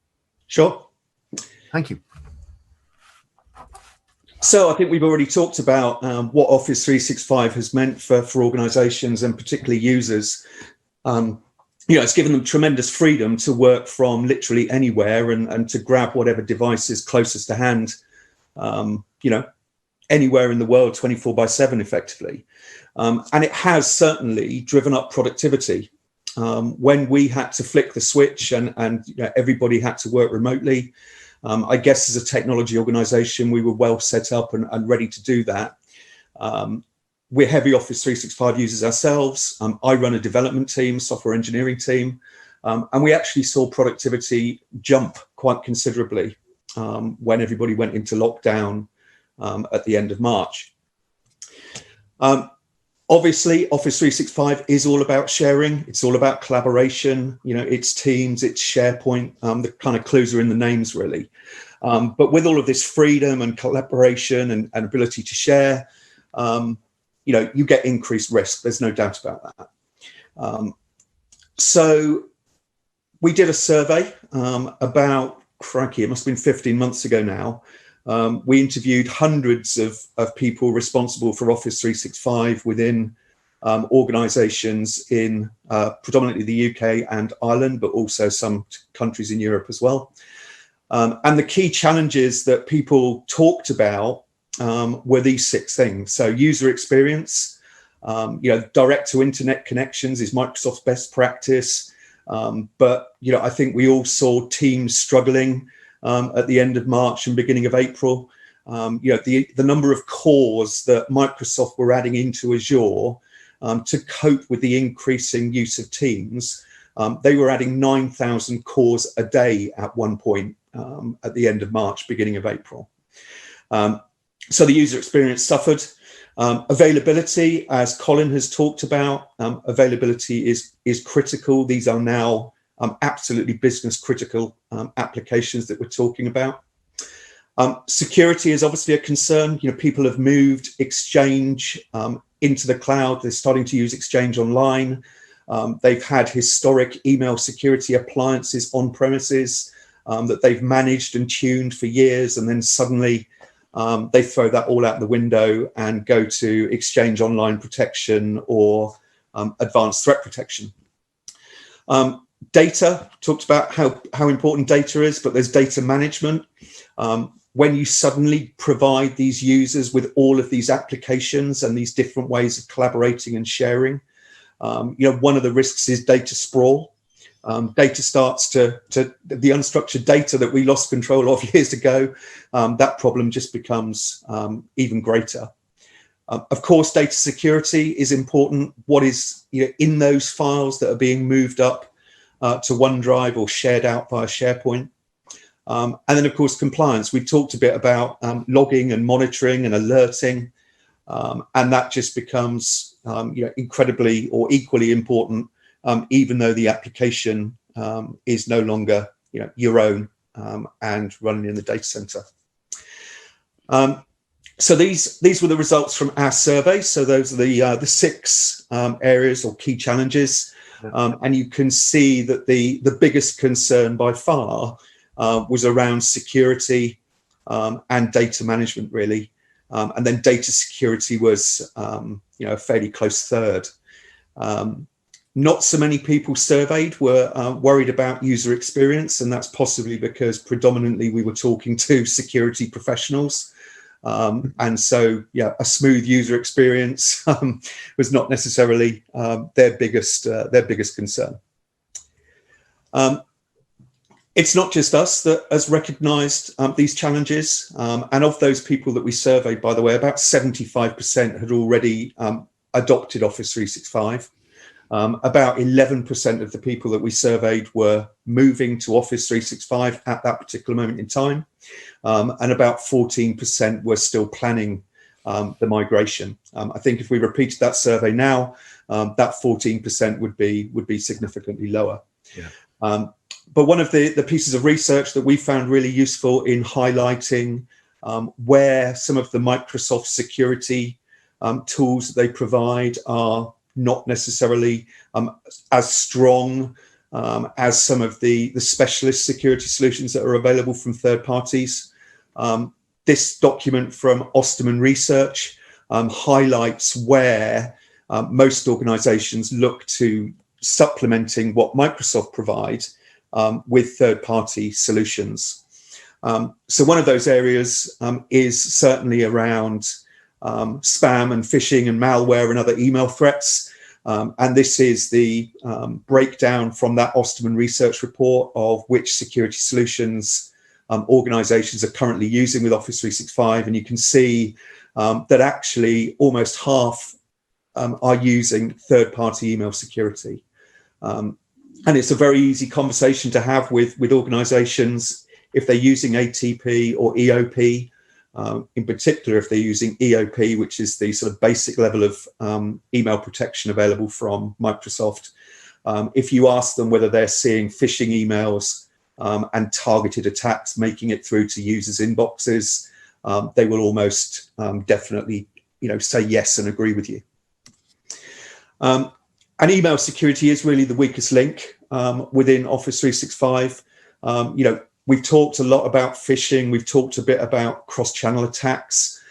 Sure. Thank you. So I think we've already talked about what Office 365 has meant for organizations and particularly users. It's given them tremendous freedom to work from literally anywhere and to grab whatever device is closest to hand, anywhere in the world, 24/7 effectively. And it has certainly driven up productivity. When we had to flick the switch and everybody had to work remotely, I guess as a technology organization, we were well set up and ready to do that. We're heavy Office 365 users ourselves. I run a development team, software engineering team, and we actually saw productivity jump quite considerably when everybody went into lockdown at the end of March. Obviously, Office 365 is all about sharing. It's all about collaboration. It's Teams, it's SharePoint. The kind of clues are in the names, really. But with all of this freedom and collaboration and ability to share, you get increased risk. There's no doubt about that. So we did a survey about, crikey, it must have been 15 months ago now. We interviewed hundreds of people responsible for Office 365 within organizations in predominantly the UK and Ireland, but also some countries in Europe as well. And the key challenges that people talked about were these 6 things. So user experience, direct to internet connections is Microsoft's best practice. But, I think we all saw teams struggling at the end of March and beginning of April. The number of cores that Microsoft were adding into Azure to cope with the increasing use of Teams, they were adding 9,000 cores a day at one point at the end of March, beginning of April. So the user experience suffered. Availability, as Colin has talked about, availability is critical. These are now absolutely business critical applications that we're talking about. Security is obviously a concern. People have moved Exchange into the cloud. They're starting to use Exchange Online. They've had historic email security appliances on premises that they've managed and tuned for years, and then suddenly they throw that all out the window and go to Exchange Online protection or advanced threat protection. Data, talked about how important data is, but there's data management. When you suddenly provide these users with all of these applications and these different ways of collaborating and sharing, one of the risks is data sprawl. Data starts to the unstructured data that we lost control of years ago. That problem just becomes even greater. Of course, data security is important. What is in those files that are being moved up to OneDrive or shared out via SharePoint. And then, of course, compliance. We talked a bit about logging and monitoring and alerting, and that just becomes incredibly or equally important, even though the application is no longer your own and running in the data center. So these were the results from our survey. So those are the 6 areas or key challenges, and you can see that the biggest concern by far was around security and data management, really. And then data security was, a fairly close third. Not so many people surveyed were worried about user experience, and that's possibly because predominantly we were talking to security professionals. And so, a smooth user experience was not necessarily their biggest concern. It's not just us that has recognised these challenges, and of those people that we surveyed, by the way, about 75% had already adopted Office 365. About 11% of the people that we surveyed were moving to Office 365 at that particular moment in time, and about 14% were still planning the migration. I think if we repeated that survey now, that 14% would be significantly lower. Yeah. But one of the pieces of research that we found really useful in highlighting where some of the Microsoft security tools that they provide are not necessarily as strong as some of the specialist security solutions that are available from third parties. This document from Osterman Research highlights where most organizations look to supplementing what Microsoft provides with third-party solutions. So one of those areas is certainly around spam and phishing and malware and other email threats. And this is the breakdown from that Osterman research report of which security solutions organizations are currently using with Office 365. And you can see that actually almost half are using third-party email security. And it's a very easy conversation to have with organizations if they're using ATP or EOP, in particular if they're using EOP, which is the sort of basic level of email protection available from Microsoft. If you ask them whether they're seeing phishing emails and targeted attacks making it through to users' inboxes, they will almost definitely say yes and agree with you. And email security is really the weakest link within Office 365. We've talked a lot about phishing. We've talked a bit about cross-channel attacks.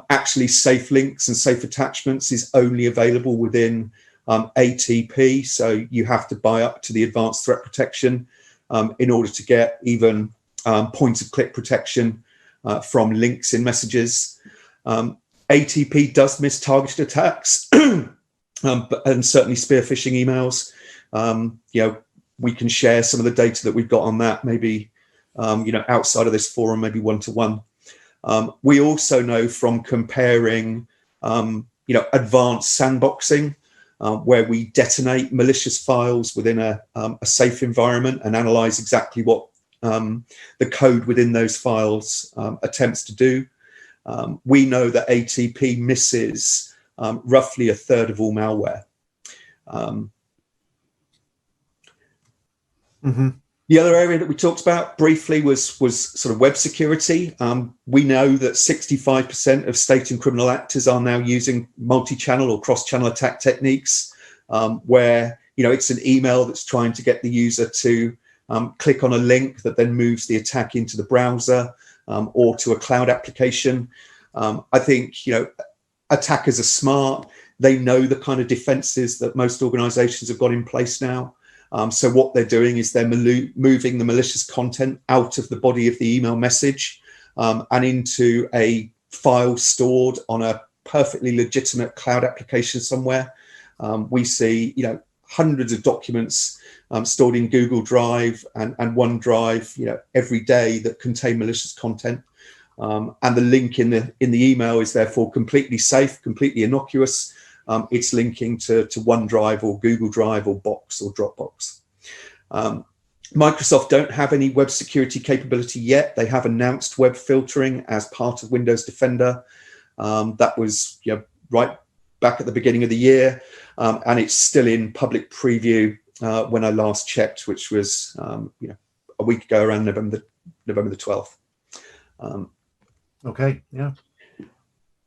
Actually, safe links and safe attachments is only available within ATP. So you have to buy up to the advanced threat protection in order to get even point-of-click protection from links in messages. ATP does miss targeted attacks. And certainly spear phishing emails. We can share some of the data that we've got on that, maybe outside of this forum, maybe one-to-one. We also know from comparing, advanced sandboxing, where we detonate malicious files within a safe environment and analyze exactly what the code within those files attempts to do. we know that ATP misses roughly a third of all malware. The other area that we talked about briefly was sort of web security. We know that 65% of state and criminal actors are now using multi-channel or cross-channel attack techniques, where it's an email that's trying to get the user to click on a link that then moves the attack into the browser or to a cloud application. I think attackers are smart. They know the kind of defenses that most organizations have got in place now. So what they're doing is they're moving the malicious content out of the body of the email message and into a file stored on a perfectly legitimate cloud application somewhere. We see, hundreds of documents stored in Google Drive and OneDrive, every day that contain malicious content. And the link in the email is therefore completely safe, completely innocuous. It's linking to OneDrive or Google Drive or Box or Dropbox. Microsoft don't have any web security capability yet. They have announced web filtering as part of Windows Defender. That was right back at the beginning of the year, and it's still in public preview when I last checked, which was a week ago, around November the 12th. Okay, yeah.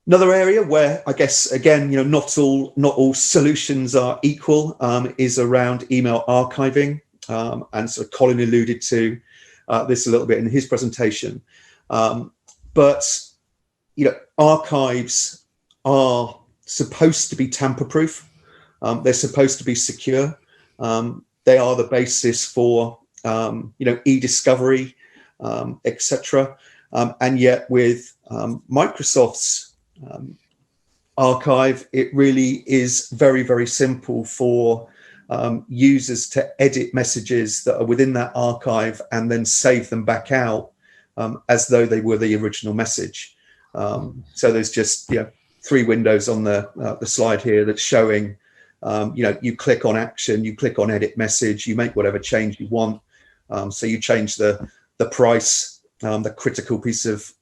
Another area where I guess, again, not all solutions are equal is around email archiving. And so Colin alluded to this a little bit in his presentation. But archives are supposed to be tamper-proof. They're supposed to be secure. They are the basis for e-discovery, etc. And yet with Microsoft's archive, it really is very, very simple for users to edit messages that are within that archive and then save them back out as though they were the original message. So there's just 3 windows on the slide here that's showing you click on action, you click on edit message, you make whatever change you want. So you change the price, the critical piece of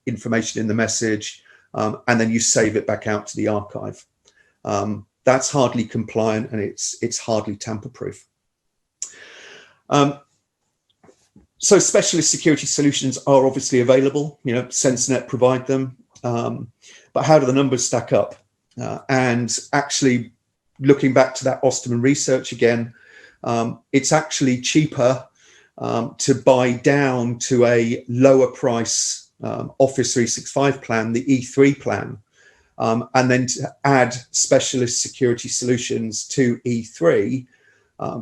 information in the message, and then you save it back out to the archive. That's hardly compliant, and it's hardly tamper-proof. So specialist security solutions are obviously available. Censornet provide them, but how do the numbers stack up? And actually, looking back to that Osterman research again, it's actually cheaper to buy down to a lower price Office 365 plan, the E3 plan, and then to add specialist security solutions to E3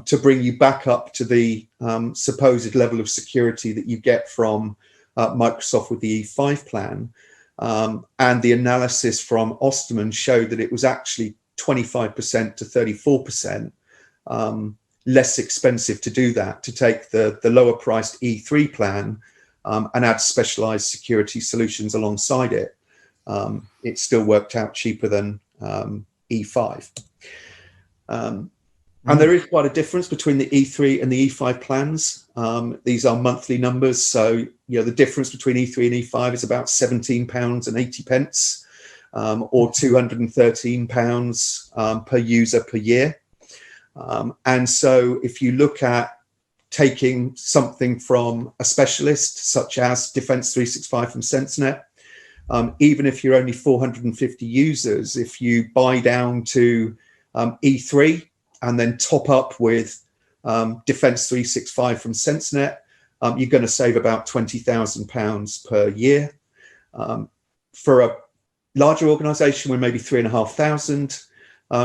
to bring you back up to the supposed level of security that you get from Microsoft with the E5 plan. And the analysis from Osterman showed that it was actually 25% to 34% less expensive to do that, to take the lower priced E3 plan and add specialized security solutions alongside it. It still worked out cheaper than E5. And there is quite a difference between the E3 and the E5 plans. These are monthly numbers. So, the difference between E3 and E5 is about £17.80 or £213 per user per year. And so if you look at taking something from a specialist, such as Defense 365 from Censornet, even if you're only 450 users, if you buy down to E3 and then top up with Defense 365 from Censornet, you're going to save about £20,000 per year. For a larger organization with maybe 3,500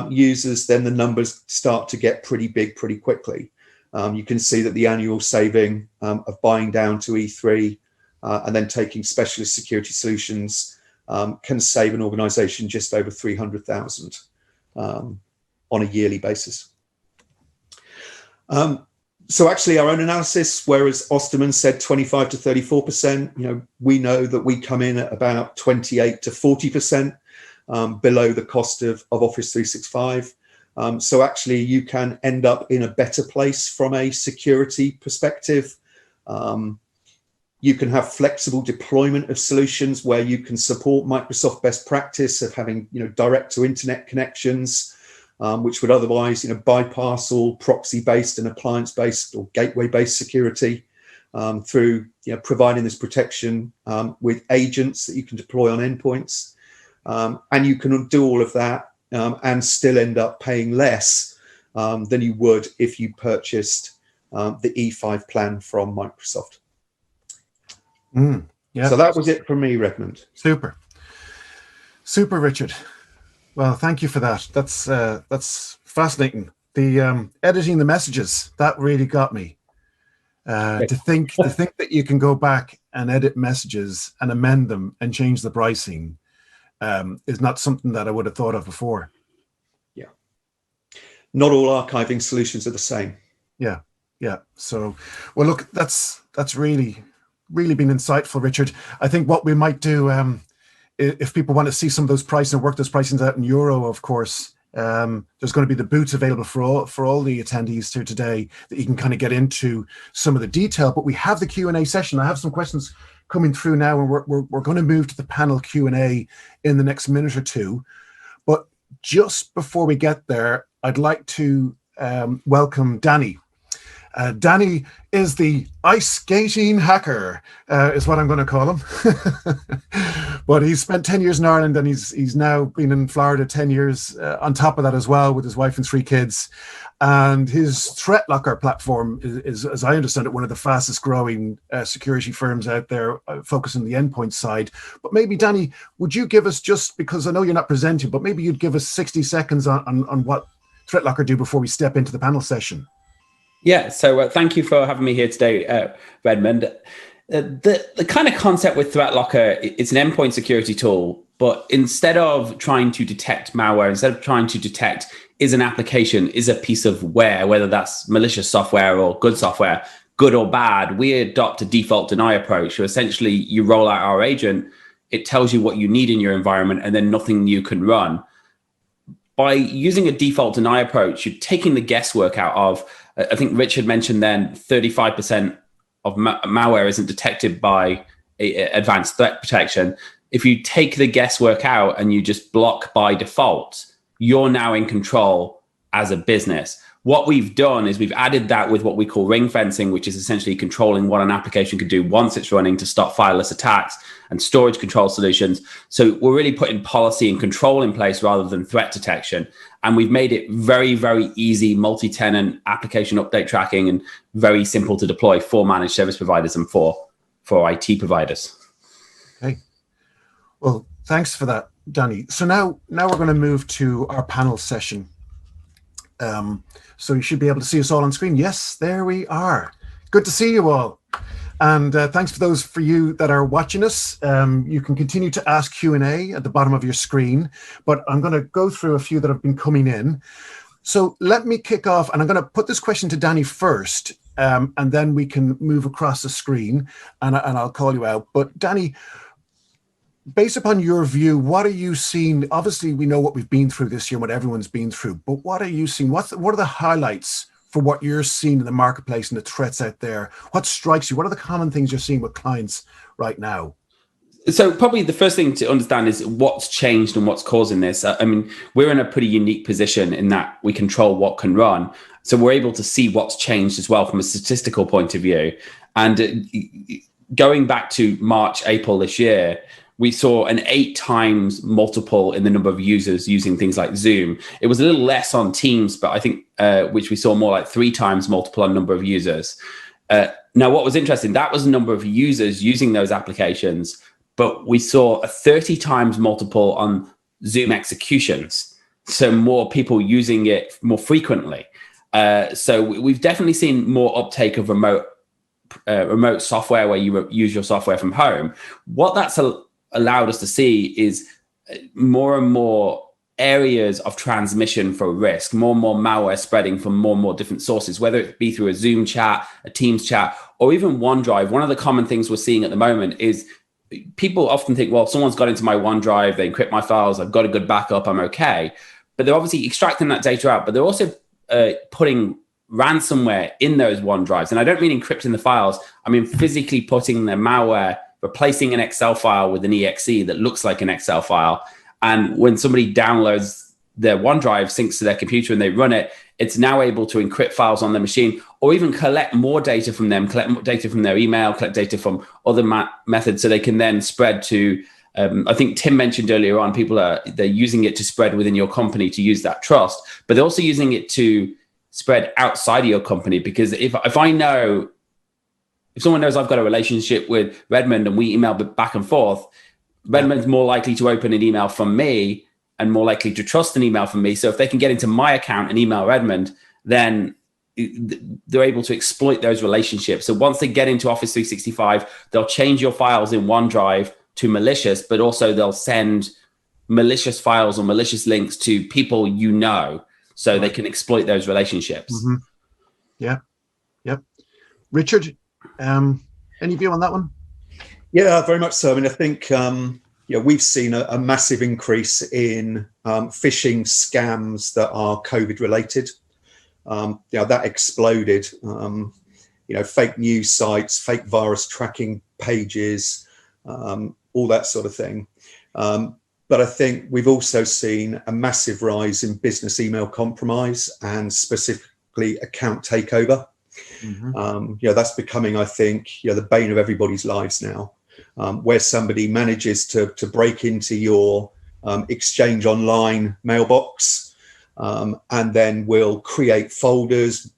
users, then the numbers start to get pretty big pretty quickly. You can see that the annual saving of buying down to E3 and then taking specialist security solutions can save an organization just over 300,000 on a yearly basis. So actually our own analysis, whereas Osterman said 25 to 34%, we know that we come in at about 28 to 40% below the cost of Office 365. So actually you can end up in a better place from a security perspective. You can have flexible deployment of solutions where you can support Microsoft best practice of having, direct to internet connections, which would otherwise, bypass all proxy-based and appliance-based or gateway-based security, through, providing this protection with agents that you can deploy on endpoints. And you can do all of that and still end up paying less than you would if you purchased the E5 plan from Microsoft. Yeah. So that was it from me, Redmond. Super, Richard. Well, thank you for that. That's fascinating. The editing the messages, that really got me. To think that you can go back and edit messages and amend them and change the pricing is not something that I would have thought of before. Yeah. Not all archiving solutions are the same. Yeah. So, well, look, that's really been insightful, Richard. I think what we might do, if people want to see some of those prices and work those pricings out in euro, of course, there's going to be the booths available for all the attendees here today that you can kind of get into some of the detail. But we have the Q&A session. I have some questions coming through now, and we're going to move to the panel Q&A in the next minute or two. But just before we get there, I'd like to welcome Danny. Danny is the ice skating hacker, is what I'm going to call him. But he's spent 10 years in Ireland, and he's now been in Florida 10 years on top of that as well, with his wife and 3 kids. And his Threatlocker platform is, as I understand it, one of the fastest growing security firms out there, focusing on the endpoint side. But maybe, Danny, would you give us, just because I know you're not presenting, but maybe you'd give us 60 seconds on what Threatlocker do before we step into the panel session. Yeah, so thank you for having me here today, Redmond. The kind of concept with Threatlocker, it's an endpoint security tool, but instead of trying to detect malware, instead of trying to detect is an application, is a piece of ware, whether that's malicious software or good software, good or bad, we adopt a default deny approach. So essentially, you roll out our agent, it tells you what you need in your environment, and then nothing new can run. By using a default deny approach, you're taking the guesswork out of, I think Richard mentioned then 35% of malware isn't detected by advanced threat protection. If you take the guesswork out and you just block by default, you're now in control as a business. What we've done is we've added that with what we call ring fencing, which is essentially controlling what an application can do once it's running to stop fileless attacks, and storage control solutions. So we're really putting policy and control in place rather than threat detection. And we've made it very, very easy, multi-tenant application update tracking, and very simple to deploy for managed service providers and for IT providers. Okay. Well, thanks for that, Danny. So now we're going to move to our panel session. So you should be able to see us all on screen. Yes, there we are. Good to see you all. And thanks for those for you that are watching us. You can continue to ask Q&A at the bottom of your screen, but I'm going to go through a few that have been coming in. So let me kick off, and I'm going to put this question to Danny first, and then we can move across the screen, and I'll call you out. But Danny, based upon your view, what are you seeing? Obviously, we know what we've been through this year, what everyone's been through, but what are you seeing? What are the highlights for what you're seeing in the marketplace and the threats out there? What strikes you? What are the common things you're seeing with clients right now? So probably the first thing to understand is what's changed and what's causing this. I mean, we're in a pretty unique position in that we control what can run. So we're able to see what's changed as well from a statistical point of view. And going back to March, April this year, we saw an 8 times multiple in the number of users using things like Zoom. It was a little less on Teams, but I think which we saw more like 3 times multiple on number of users. Now, what was interesting, that was the number of users using those applications, but we saw a 30 times multiple on Zoom executions. So more people using it more frequently. So we've definitely seen more uptake of remote software where you use your software from home. What that's allowed us to see is more and more areas of transmission for risk, more and more malware spreading from more and more different sources, whether it be through a Zoom chat, a Teams chat, or even OneDrive. One of the common things we're seeing at the moment is people often think, well, someone's got into my OneDrive, they encrypt my files, I've got a good backup, I'm okay. But they're obviously extracting that data out, but they're also putting ransomware in those OneDrives. And I don't mean encrypting the files. I mean physically putting the malware, replacing an Excel file with an exe that looks like an Excel file. And when somebody downloads their OneDrive, syncs to their computer and they run it, it's now able to encrypt files on the machine, or even collect more data from them, collect more data from their email, collect data from other methods, so they can then spread to, I think Tim mentioned earlier on, they're using it to spread within your company to use that trust, but they're also using it to spread outside of your company. Because if someone knows I've got a relationship with Redmond and we email back and forth, Redmond's more likely to open an email from me and more likely to trust an email from me. So if they can get into my account and email Redmond, then they're able to exploit those relationships. So once they get into Office 365, they'll change your files in OneDrive to malicious, but also they'll send malicious files or malicious links to people so they can exploit those relationships. Mm-hmm. Yeah. Richard, any view on that one? Yeah, very much so. I mean, I think we've seen a massive increase in phishing scams that are COVID related. That exploded. Fake news sites, fake virus tracking pages, all that sort of thing. But I think we've also seen a massive rise in business email compromise and specifically account takeover. Mm-hmm. That's becoming, I think, the bane of everybody's lives now, where somebody manages to break into your Exchange Online mailbox and then will create folders,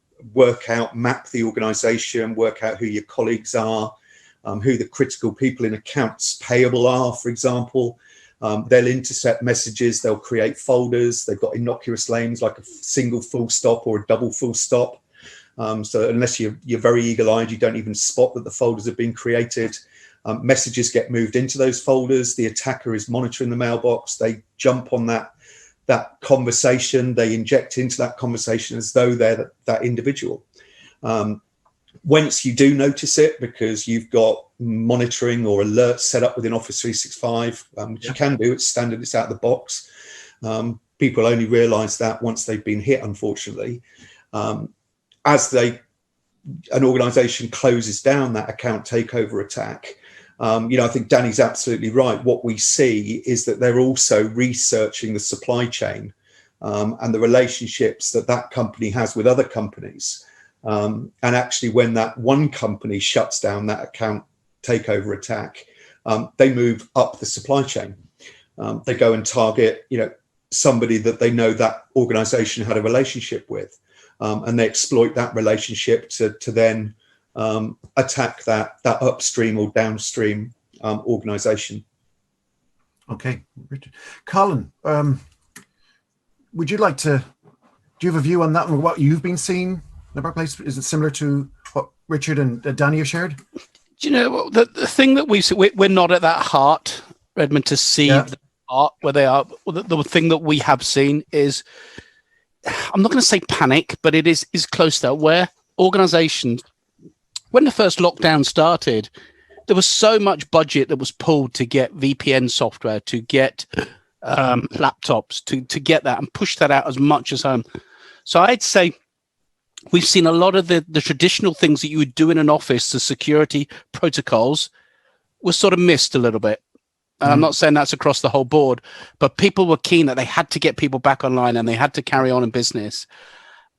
map the organization, work out who your colleagues are, who the critical people in accounts payable are, for example. They'll intercept messages, they'll create folders, they've got innocuous names like a single full stop or a double full stop. So unless you're very eagle-eyed, you don't even spot that the folders have been created. Messages get moved into those folders. The attacker is monitoring the mailbox. They jump on that conversation. They inject into that conversation as though they're that individual. Once you do notice it, because you've got monitoring or alerts set up within Office 365, which you can do, it's standard, it's out of the box. People only realize that once they've been hit, unfortunately. As an organization closes down that account takeover attack, I think Danny's absolutely right. What we see is that they're also researching the supply chain and the relationships that company has with other companies. And actually, when that one company shuts down that account takeover attack, they move up the supply chain. They go and target, somebody that they know that organization had a relationship with. And they exploit that relationship to then attack that upstream or downstream organization. Okay, Richard. Colin, would you like to? Do you have a view on that and what you've been seeing in the workplace? Is it similar to what Richard and Danny have shared? Do you know the thing that we're not at that heart, Redmond, to see the heart where they are. The thing that we have seen is, I'm not going to say panic, but it is close to where organizations, when the first lockdown started, there was so much budget that was pulled to get VPN software, to get laptops, to get that and push that out as much as home. So I'd say we've seen a lot of the traditional things that you would do in an office, the security protocols, was sort of missed a little bit. And I'm not saying that's across the whole board, but people were keen that they had to get people back online and they had to carry on in business.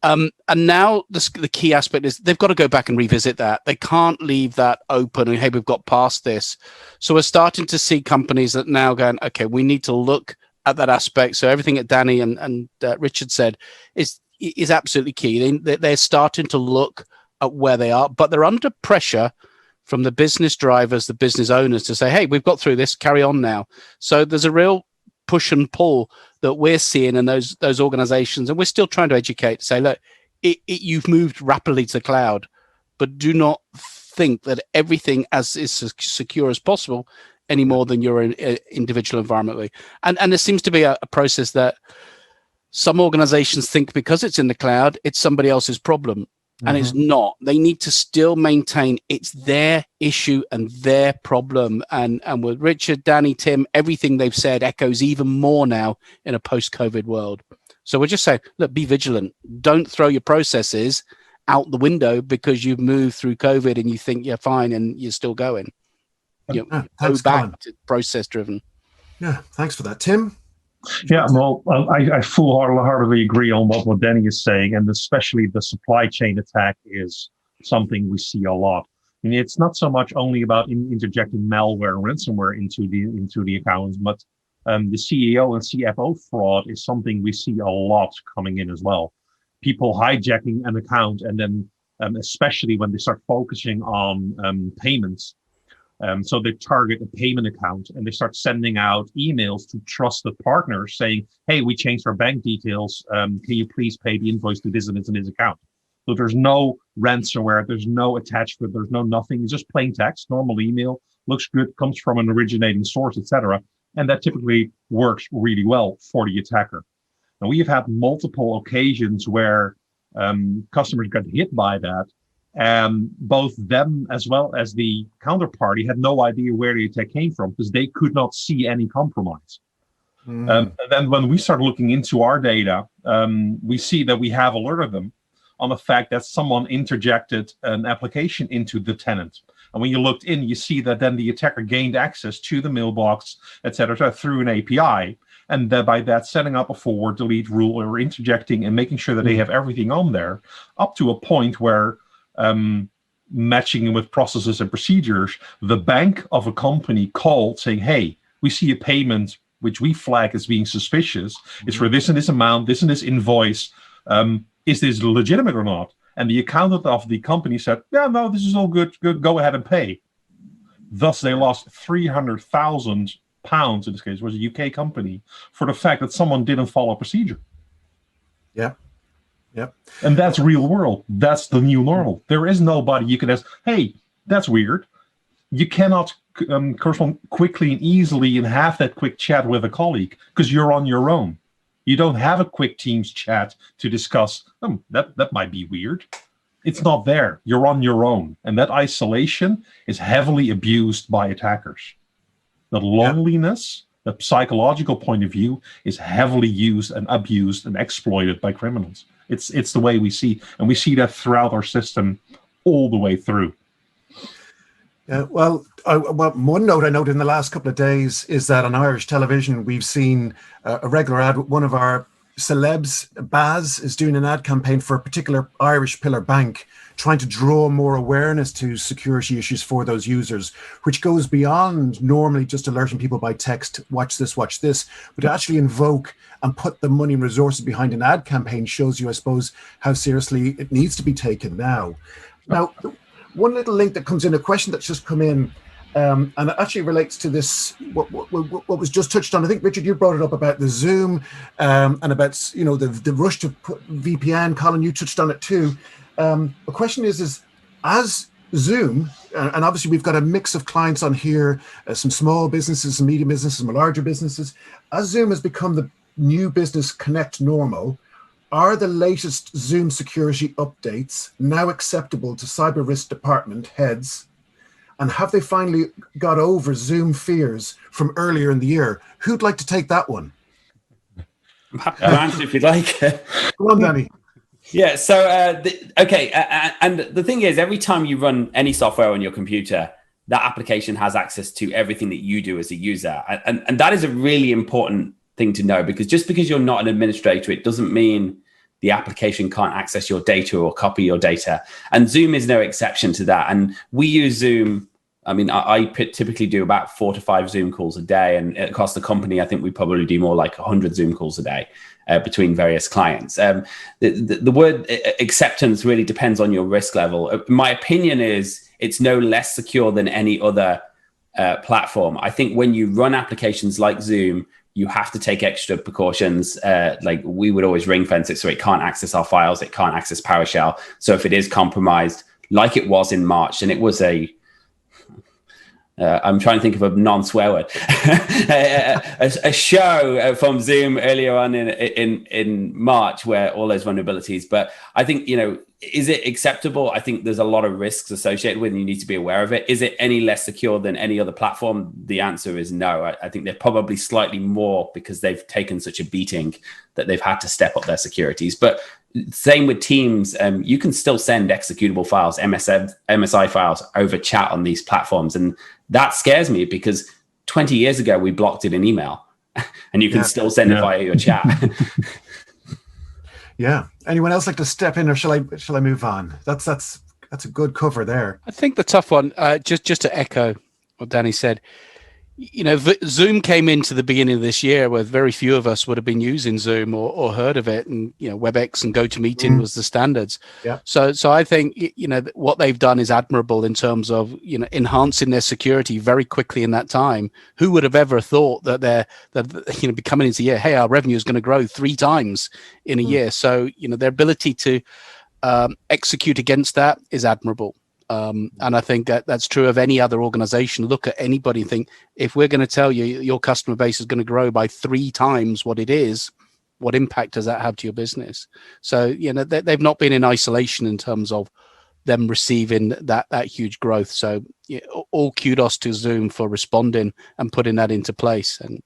And now the key aspect is they've got to go back and revisit that. They can't leave that open and, hey, we've got past this. So we're starting to see companies that now going, okay, we need to look at that aspect. So everything that Danny and Richard said is absolutely key. They're starting to look at where they are, but they're under pressure from the business drivers, the business owners, to say, hey, we've got through this, carry on now. So there's a real push and pull that we're seeing in those organizations. And we're still trying to educate, to say, look, you've moved rapidly to the cloud, but do not think that everything is as secure as possible any more than your individual environment. And there seems to be a process that some organizations think because it's in the cloud, it's somebody else's problem. And it's not. They need to still maintain it's their issue and their problem. And with Richard, Danny, Tim, everything they've said echoes even more now in a post-COVID world. So we're just saying, look, be vigilant. Don't throw your processes out the window because you've moved through COVID and you think you're fine and you're still going. You know, thanks, go back Colin. to process driven. Yeah, thanks for that, Tim. Yeah, well, I full-heartedly agree on what Danny is saying, and especially the supply chain attack is something we see a lot. I mean, it's not so much only about interjecting malware and ransomware into the accounts, but the CEO and CFO fraud is something we see a lot coming in as well. People hijacking an account, and then especially when they start focusing on payments. So they target a payment account and they start sending out emails to trusted partners saying, hey, we changed our bank details. Can you please pay the invoice to this and this and this account? So there's no ransomware, there's no attachment, there's no nothing. It's just plain text, normal email, looks good, comes from an originating source, etc. And that typically works really well for the attacker. Now, we have had multiple occasions where customers got hit by that. Both them as well as the counterparty had no idea where the attack came from because they could not see any compromise. And then when we start looking into our data, we see that we have alerted them on the fact that someone interjected an application into the tenant. And when you looked in, you see that then the attacker gained access to the mailbox, etc., through an API. And that by that, setting up a forward delete rule or interjecting and making sure that they have everything on there up to a point where matching with processes and procedures, the bank of a company called saying, hey, we see a payment which we flag as being suspicious. It's for this and this amount, this and this invoice. Is this legitimate or not? And the accountant of the company said, yeah, no, this is all good. Go ahead and pay. Thus, they lost £300,000, in this case, it was a UK company, for the fact that someone didn't follow procedure. Yeah. Yep. And that's real world. That's the new normal. There is nobody you can ask, hey, that's weird. You cannot correspond quickly and easily and have that quick chat with a colleague because you're on your own. You don't have a quick Teams chat to discuss, that might be weird. It's not there. You're on your own. And that isolation is heavily abused by attackers. The loneliness, the psychological point of view is heavily used and abused and exploited by criminals. It's the way we see, and we see that throughout our system all the way through. Well, one note I noted in the last couple of days is that on Irish television, we've seen a regular ad. One of our celebs, Baz, is doing an ad campaign for a particular Irish pillar bank, trying to draw more awareness to security issues for those users, which goes beyond normally just alerting people by text, watch this, but to actually invoke and put the money and resources behind an ad campaign shows you, I suppose, how seriously it needs to be taken now. Now, one little link that comes in, a question that's just come in, and it actually relates to this, what was just touched on. I think, Richard, you brought it up about the Zoom and about, the rush to put VPN. Colin, you touched on it too. The question is as Zoom, and obviously we've got a mix of clients on here, some small businesses, some medium businesses, some larger businesses. As Zoom has become the new business connect normal, are the latest Zoom security updates now acceptable to cyber risk department heads? And have they finally got over Zoom fears from earlier in the year? Who'd like to take that one? I'm happy to answer if you'd like. Go on, Danny. Yeah, so, and the thing is, every time you run any software on your computer, that application has access to everything that you do as a user. And that is a really important thing to know, because just because you're not an administrator, it doesn't mean the application can't access your data or copy your data. And Zoom is no exception to that. And we use Zoom. I mean, I typically do about 4 to 5 Zoom calls a day. And across the company, I think we probably do more like 100 Zoom calls a day between various clients. The word acceptance really depends on your risk level. My opinion is it's no less secure than any other platform. I think when you run applications like Zoom, you have to take extra precautions. Like we would always ring fence it so it can't access our files, it can't access PowerShell. So if it is compromised, like it was in March, and it was I'm trying to think of a non-swear word, a show from Zoom earlier on in March where all those vulnerabilities. But I think, is it acceptable? I think there's a lot of risks associated with it, and you need to be aware of it. Is it any less secure than any other platform? The answer is no. I think they're probably slightly more because they've taken such a beating that they've had to step up their securities. But Same with Teams. You can still send executable files, MSI files over chat on these platforms. And that scares me because 20 years ago, we blocked it in email and you can still send it via your chat. Yeah. Anyone else like to step in, or shall I move on? That's a good cover there. I think the tough one, just to echo what Danny said, Zoom came into the beginning of this year where very few of us would have been using Zoom or heard of it. And, WebEx and GoToMeeting was the standards. Yeah. So I think, what they've done is admirable in terms of, enhancing their security very quickly in that time. Who would have ever thought that they're be coming into the year, hey, our revenue is going to grow 3 times in a year. So, their ability to execute against that is admirable. And I think that's true of any other organization. Look at anybody and think, if we're going to tell you your customer base is going to grow by 3 times what it is, what impact does that have to your business? So, they've not been in isolation in terms of them receiving that huge growth. So all kudos to Zoom for responding and putting that into place. And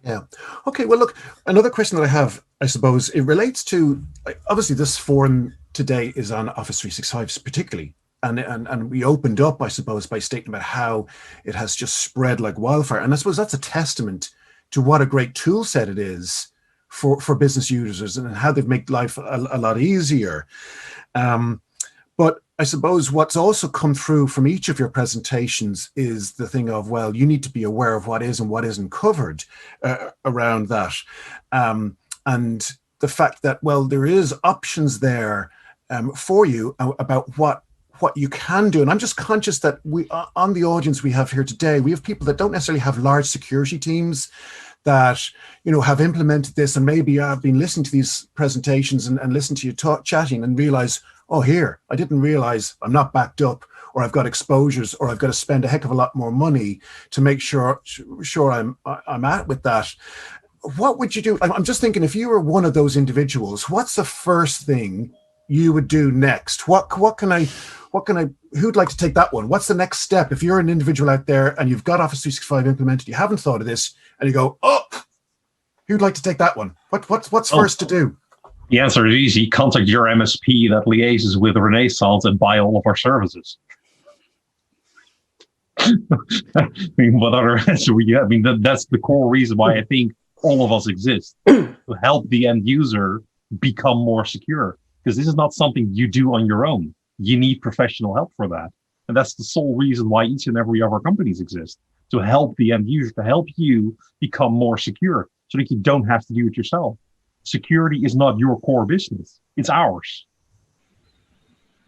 yeah. Okay. Well, look, another question that I have, I suppose, it relates to, obviously this forum today is on Office 365 particularly. And we opened up, I suppose, by stating about how it has just spread like wildfire. And I suppose that's a testament to what a great tool set it is for business users and how they've made life a lot easier. But I suppose what's also come through from each of your presentations is the thing of, well, you need to be aware of what is and what isn't covered around that. And the fact that, well, there is options there for you about what you can do. And I'm just conscious that we, on the audience we have here today, we have people that don't necessarily have large security teams that, have implemented this and maybe have been listening to these presentations and listen to you chatting and realize, oh, here, I didn't realize I'm not backed up, or I've got exposures, or I've got to spend a heck of a lot more money to make sure I'm at with that. What would you do? I'm just thinking, if you were one of those individuals, what's the first thing you would do next? Who'd like to take that one? What's the next step? If you're an individual out there and you've got Office 365 implemented, you haven't thought of this, and you go, oh, who'd like to take that one? What's first to do? The answer is easy. Contact your MSP that liaises with Renaissance and buy all of our services. I mean, what other answer would you have? I mean, that's the core reason why I think all of us exist, to help the end user become more secure. Because this is not something you do on your own. You need professional help for that. And that's the sole reason why each and every of our companies exist, to help the end user, to help you become more secure so that you don't have to do it yourself. Security is not your core business. It's ours.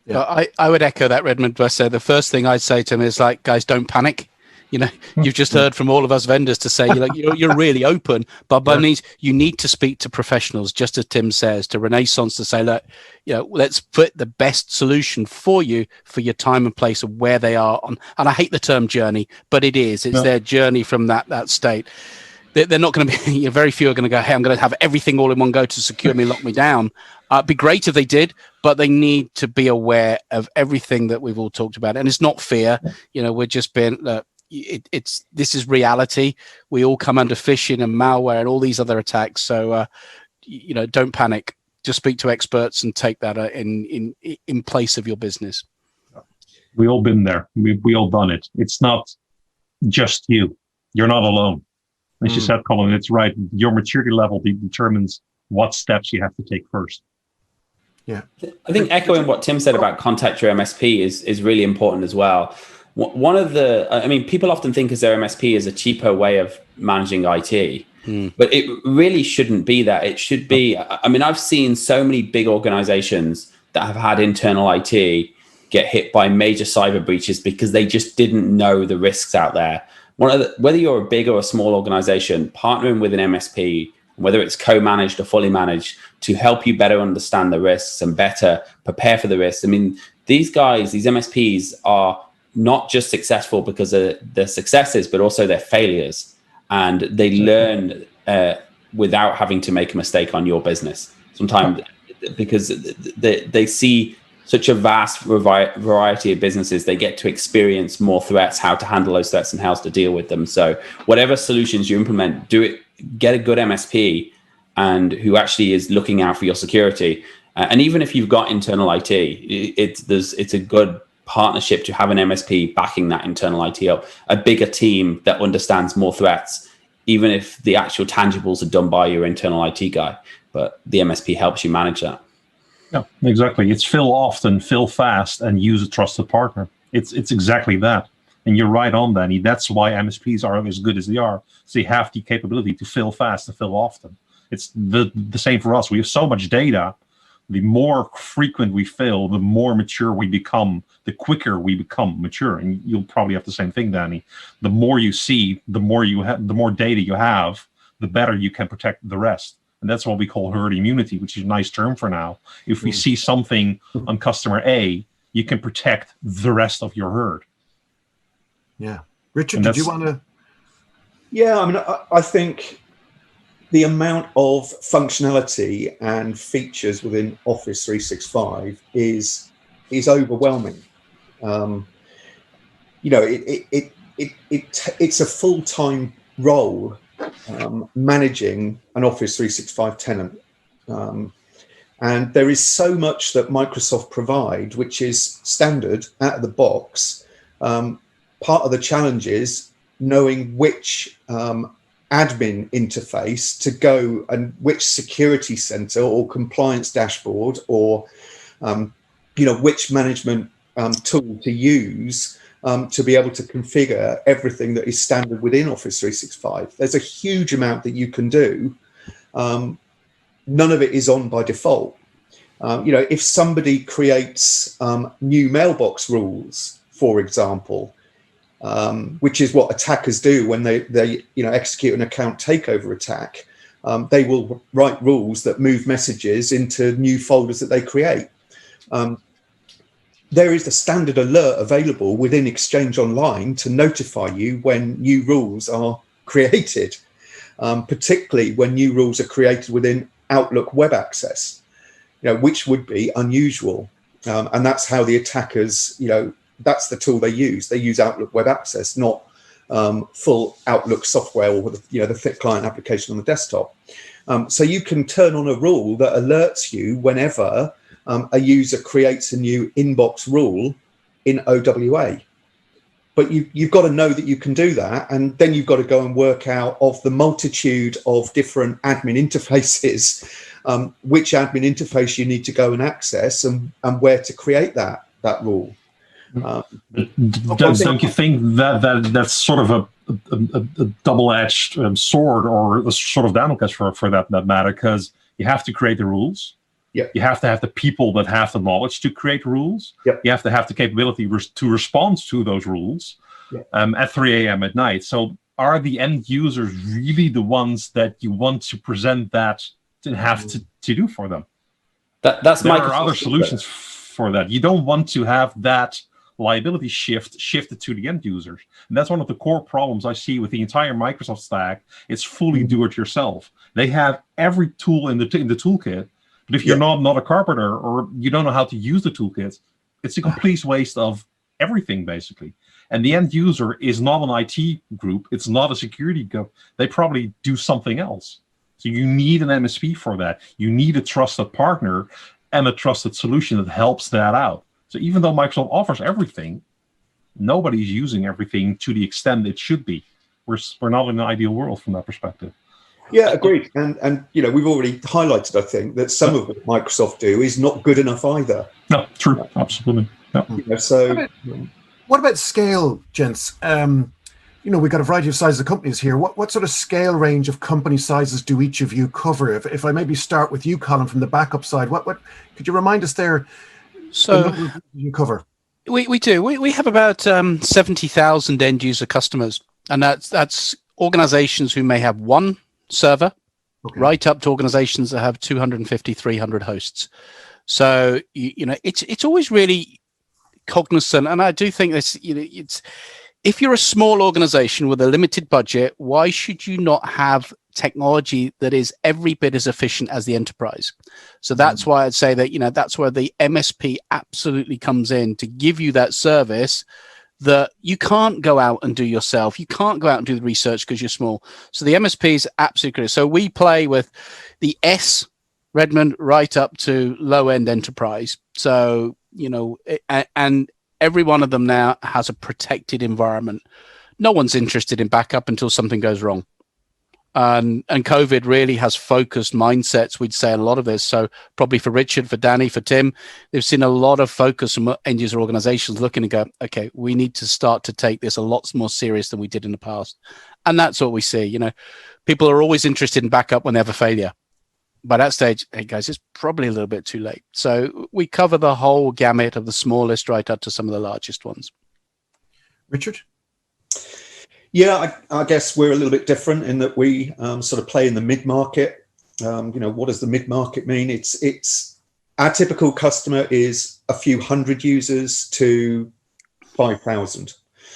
Yeah. I would echo that, Redmond. I say the first thing I'd say to him is, like, guys, don't panic. You've just heard from all of us vendors to say, you're really open, but by means you need to speak to professionals, just as Tim says, to Renaissance, to say, look, let's put the best solution for you for your time and place of where they are on. And I hate the term journey, but it's their journey from that state. They're not going to be, very few are going to go, hey, I'm going to have everything all in one go to secure me, lock me down. It'd be great if they did, but they need to be aware of everything that we've all talked about. And it's not fear. We're just being, this is reality. We all come under phishing and malware and all these other attacks. So, don't panic. Just speak to experts and take that in place of your business. We all been there. We all done it. It's not just you. You're not alone. As you said, Colin, it's right. Your maturity level determines what steps you have to take first. Yeah, I think echoing what Tim said about contact your MSP is really important as well. One of people often think as their MSP is a cheaper way of managing IT, but it really shouldn't be that. It should be, I've seen so many big organizations that have had internal IT get hit by major cyber breaches because they just didn't know the risks out there. Whether you're a big or a small organization, partnering with an MSP, whether it's co-managed or fully managed, to help you better understand the risks and better prepare for the risks. These guys, these MSPs are not just successful because of their successes, but also their failures. And they learn without having to make a mistake on your business. Sometimes because they see such a vast variety of businesses, they get to experience more threats, how to handle those threats and how to deal with them. So whatever solutions you implement, get a good MSP and who actually is looking out for your security. And even if you've got internal IT, it's a good partnership to have an MSP backing that internal IT up, a bigger team that understands more threats, even if the actual tangibles are done by your internal IT guy. But the MSP helps you manage that. Yeah, exactly. It's fill often, fill fast, and use a trusted partner. It's exactly that. And you're right on, Danny. That's why MSPs are as good as they are. So they have the capability to fill fast and fill often. It's the same for us. We have so much data. The more frequent we fill, the more mature we become, the quicker we become mature. And you'll probably have the same thing, Danny. The more you see, the more data you have, the better you can protect the rest. And that's what we call herd immunity, which is a nice term for now. If we see something on customer A, you can protect the rest of your herd. Yeah. Richard, did you want to? Yeah, I mean, I think the amount of functionality and features within Office 365 is overwhelming. It's a full-time role managing an Office 365 tenant. And there is so much that Microsoft provide, which is standard out of the box. Part of the challenge is knowing which admin interface to go and which security center or compliance dashboard or which management tool to use to be able to configure everything that is standard within Office 365. There's a huge amount that you can do. None of it is on by default. If somebody creates new mailbox rules, for example, which is what attackers do when they execute an account takeover attack. They will write rules that move messages into new folders that they create. There is a standard alert available within Exchange Online to notify you when new rules are created, particularly when new rules are created within Outlook Web Access, which would be unusual. And that's how the attackers, that's the tool they use. They use Outlook Web Access, not full Outlook software or the thick client application on the desktop. So you can turn on a rule that alerts you whenever a user creates a new inbox rule in OWA. But you've got to know that you can do that, and then you've got to go and work out of the multitude of different admin interfaces, which admin interface you need to go and access and where to create that rule. Don't you think that's sort of a double-edged sword, or a sort of Damocles for that matter? Because you have to create the rules. Yep. You have to have the people that have the knowledge to create rules. Yep. You have to have the capability to respond to those rules at 3 a.m. at night. So are the end users really the ones that you want to present that to have to do for them? There are other solutions for that. You don't want to have that liability shifted to the end users. And that's one of the core problems I see with the entire Microsoft stack. It's fully do-it-yourself. They have every tool in the toolkit, but if you're not a carpenter or you don't know how to use the toolkit, it's a complete waste of everything, basically. And the end user is not an IT group. It's not a security group. They probably do something else. So you need an MSP for that. You need a trusted partner and a trusted solution that helps that out. So even though Microsoft offers everything, nobody's using everything to the extent it should be. We're not in an ideal world from that perspective. Yeah, agreed. And we've already highlighted, I think, that some of what Microsoft do is not good enough either. No, true, absolutely. So what about scale, gents? We've got a variety of sizes of companies here. What sort of scale range of company sizes do each of you cover? If I maybe start with you, Colin, from the backup side, what could you remind us there? So you cover. We do. We have about 70,000 end user customers, and that's organizations who may have one server, right up to organizations that have 250, 300 hosts. So it's always really cognizant, and I do think this. It's if you're a small organization with a limited budget, why should you not have technology that is every bit as efficient as the enterprise? So that's why I'd say that that's where the MSP absolutely comes in to give you that service that you can't go out and do yourself. You can't go out and do the research because you're small. So the MSP is absolutely critical. So we play with the S, Redmond, right up to low-end enterprise. So, and every one of them now has a protected environment. No one's interested in backup until something goes wrong. And COVID really has focused mindsets, we'd say, a lot of this. So probably for Richard, for Danny, for Tim, they've seen a lot of focus from end user organizations looking to go, okay, we need to start to take this a lot more serious than we did in the past. And that's what we see. People are always interested in backup when they have a failure. By that stage, hey guys, it's probably a little bit too late. So we cover the whole gamut of the smallest right up to some of the largest ones. Richard? Yeah, I guess we're a little bit different in that we sort of play in the mid-market. What does the mid-market mean? It's our typical customer is a few hundred users to 5,000.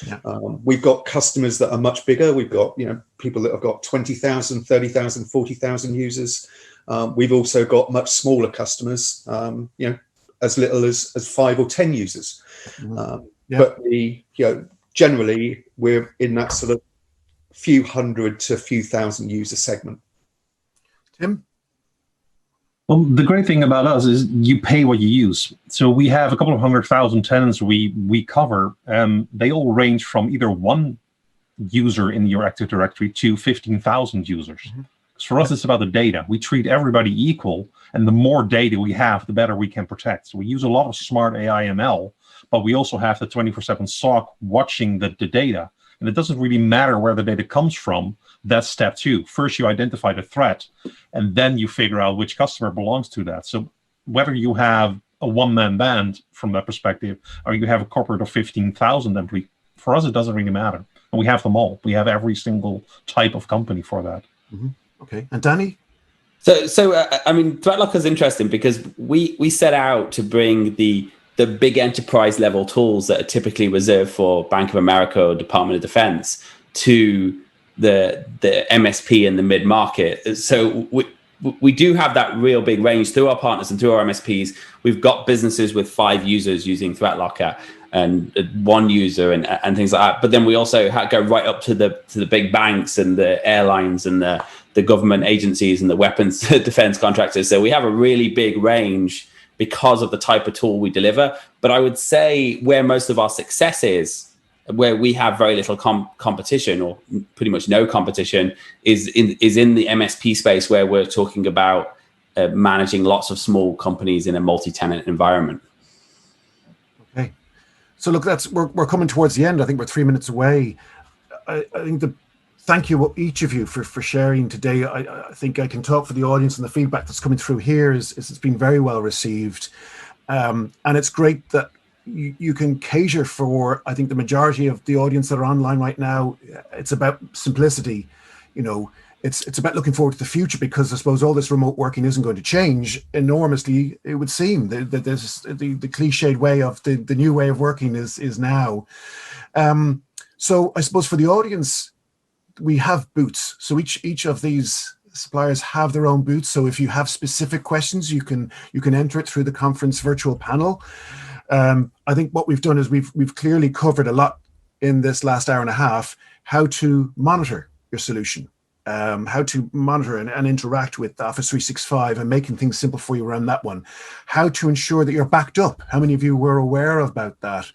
Yeah. We've got customers that are much bigger. We've got people that have got 20,000, 30,000, 40,000 users. We've also got much smaller customers, as little as 5 or 10 users. But generally, we're in that sort of few hundred to few thousand user segment. Tim? Well, the great thing about us is you pay what you use. So we have a couple of 100,000 tenants we cover. They all range from either one user in your Active Directory to 15,000 users. Mm-hmm. So for us, it's about the data. We treat everybody equal, and the more data we have, the better we can protect. So we use a lot of smart AI ML, but we also have the 24/7 SOC watching the data. And it doesn't really matter where the data comes from. That's step 2. First, you identify the threat, and then you figure out which customer belongs to that. So whether you have a one-man band from that perspective, or you have a corporate of 15,000 employees, for us, it doesn't really matter. And we have them all. We have every single type of company for that. Mm-hmm. Okay. And Danny? Threatlocker is interesting because we set out to bring the big enterprise level tools that are typically reserved for Bank of America or Department of Defense to the MSP and the mid-market. So we do have that real big range through our partners and through our MSPs. We've got businesses with 5 users using Threatlocker and 1 user and things like that. But then we also go right up to the big banks and the airlines and the government agencies and the weapons defense contractors. So we have a really big range because of the type of tool we deliver. But I would say where most of our success is, where we have very little competition or pretty much no competition, is in the MSP space, where we're talking about managing lots of small companies in a multi-tenant environment. Okay. So look, we're coming towards the end. I think we're 3 minutes away. I think thank you, each of you, for sharing today. I think I can talk for the audience, and the feedback that's coming through here is it's been very well received. And it's great that you can cater for, I think, the majority of the audience that are online right now. It's about simplicity. It's about looking forward to the future, because I suppose all this remote working isn't going to change enormously, it would seem. That there's the cliched way of the new way of working is now. So I suppose for the audience, we have booths. So each of these suppliers have their own booths. So if you have specific questions, you can enter it through the conference virtual panel. I think what we've done is we've clearly covered a lot in this last hour and a half: how to monitor your solution, how to monitor and interact with Office 365 and making things simple for you around that one, how to ensure that you're backed up. How many of you were aware about that?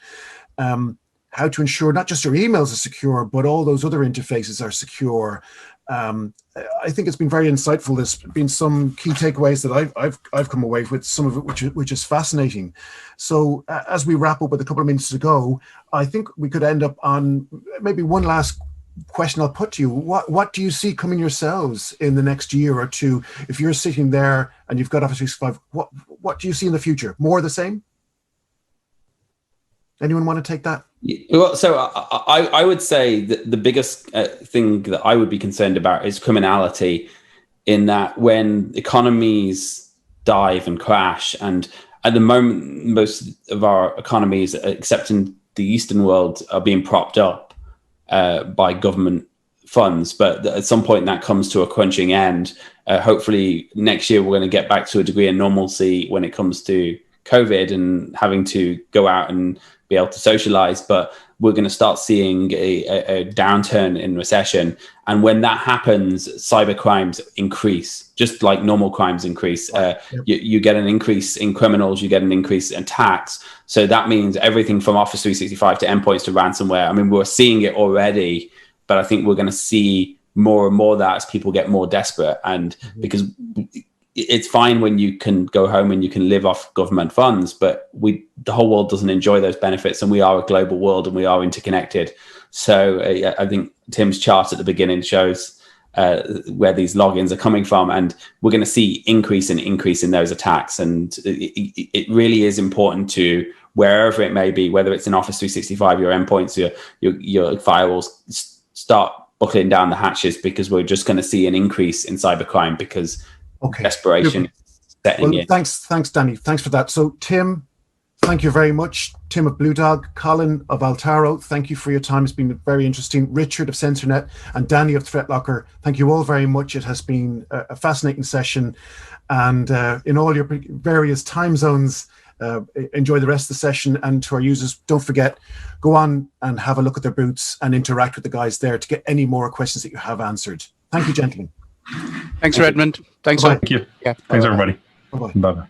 How to ensure not just your emails are secure, but all those other interfaces are secure. I think it's been very insightful. There's been some key takeaways that I've come away with, some of it which is fascinating. So as we wrap up with a couple of minutes to go, I think we could end up on maybe one last question I'll put to you. What do you see coming yourselves in the next year or two? If you're sitting there and you've got Office 365, what do you see in the future? More of the same? Anyone want to take that? Well, so I would say that the biggest thing that I would be concerned about is criminality, in that when economies dive and crash, and at the moment, most of our economies, except in the Eastern world, are being propped up by government funds. But at some point that comes to a crunching end. Hopefully next year, we're going to get back to a degree of normalcy when it comes to COVID and having to go out and be able to socialize, but we're going to start seeing a downturn in recession. And when that happens, cyber crimes increase, just like normal crimes increase. You get an increase in criminals, you get an increase in attacks. So that means everything from Office 365 to endpoints to ransomware. I mean, we're seeing it already, but I think we're going to see more and more of that as people get more desperate. And because it's fine when you can go home and you can live off government funds, but the whole world doesn't enjoy those benefits, and we are a global world and we are interconnected. So I think Tim's chart at the beginning shows where these logins are coming from, and we're going to see increase in those attacks. And it really is important to, wherever it may be, whether it's in Office 365, your endpoints, your firewalls, start buckling down the hatches, because we're just going to see an increase in cybercrime because desperation is setting in. Thanks, Danny. Thanks for that. So, Tim, thank you very much. Tim of bluedog, Colin of Altaro, thank you for your time. It's been very interesting. Richard of Censornet and Danny of Threatlocker, thank you all very much. It has been a fascinating session. And in all your various time zones, enjoy the rest of the session. And to our users, don't forget, go on and have a look at their booths and interact with the guys there to get any more questions that you have answered. Thank you, gentlemen. Thanks, Redmond. Thanks. Bye-bye. Thank you. Yeah. Thanks, everybody. Bye-bye. Bye-bye.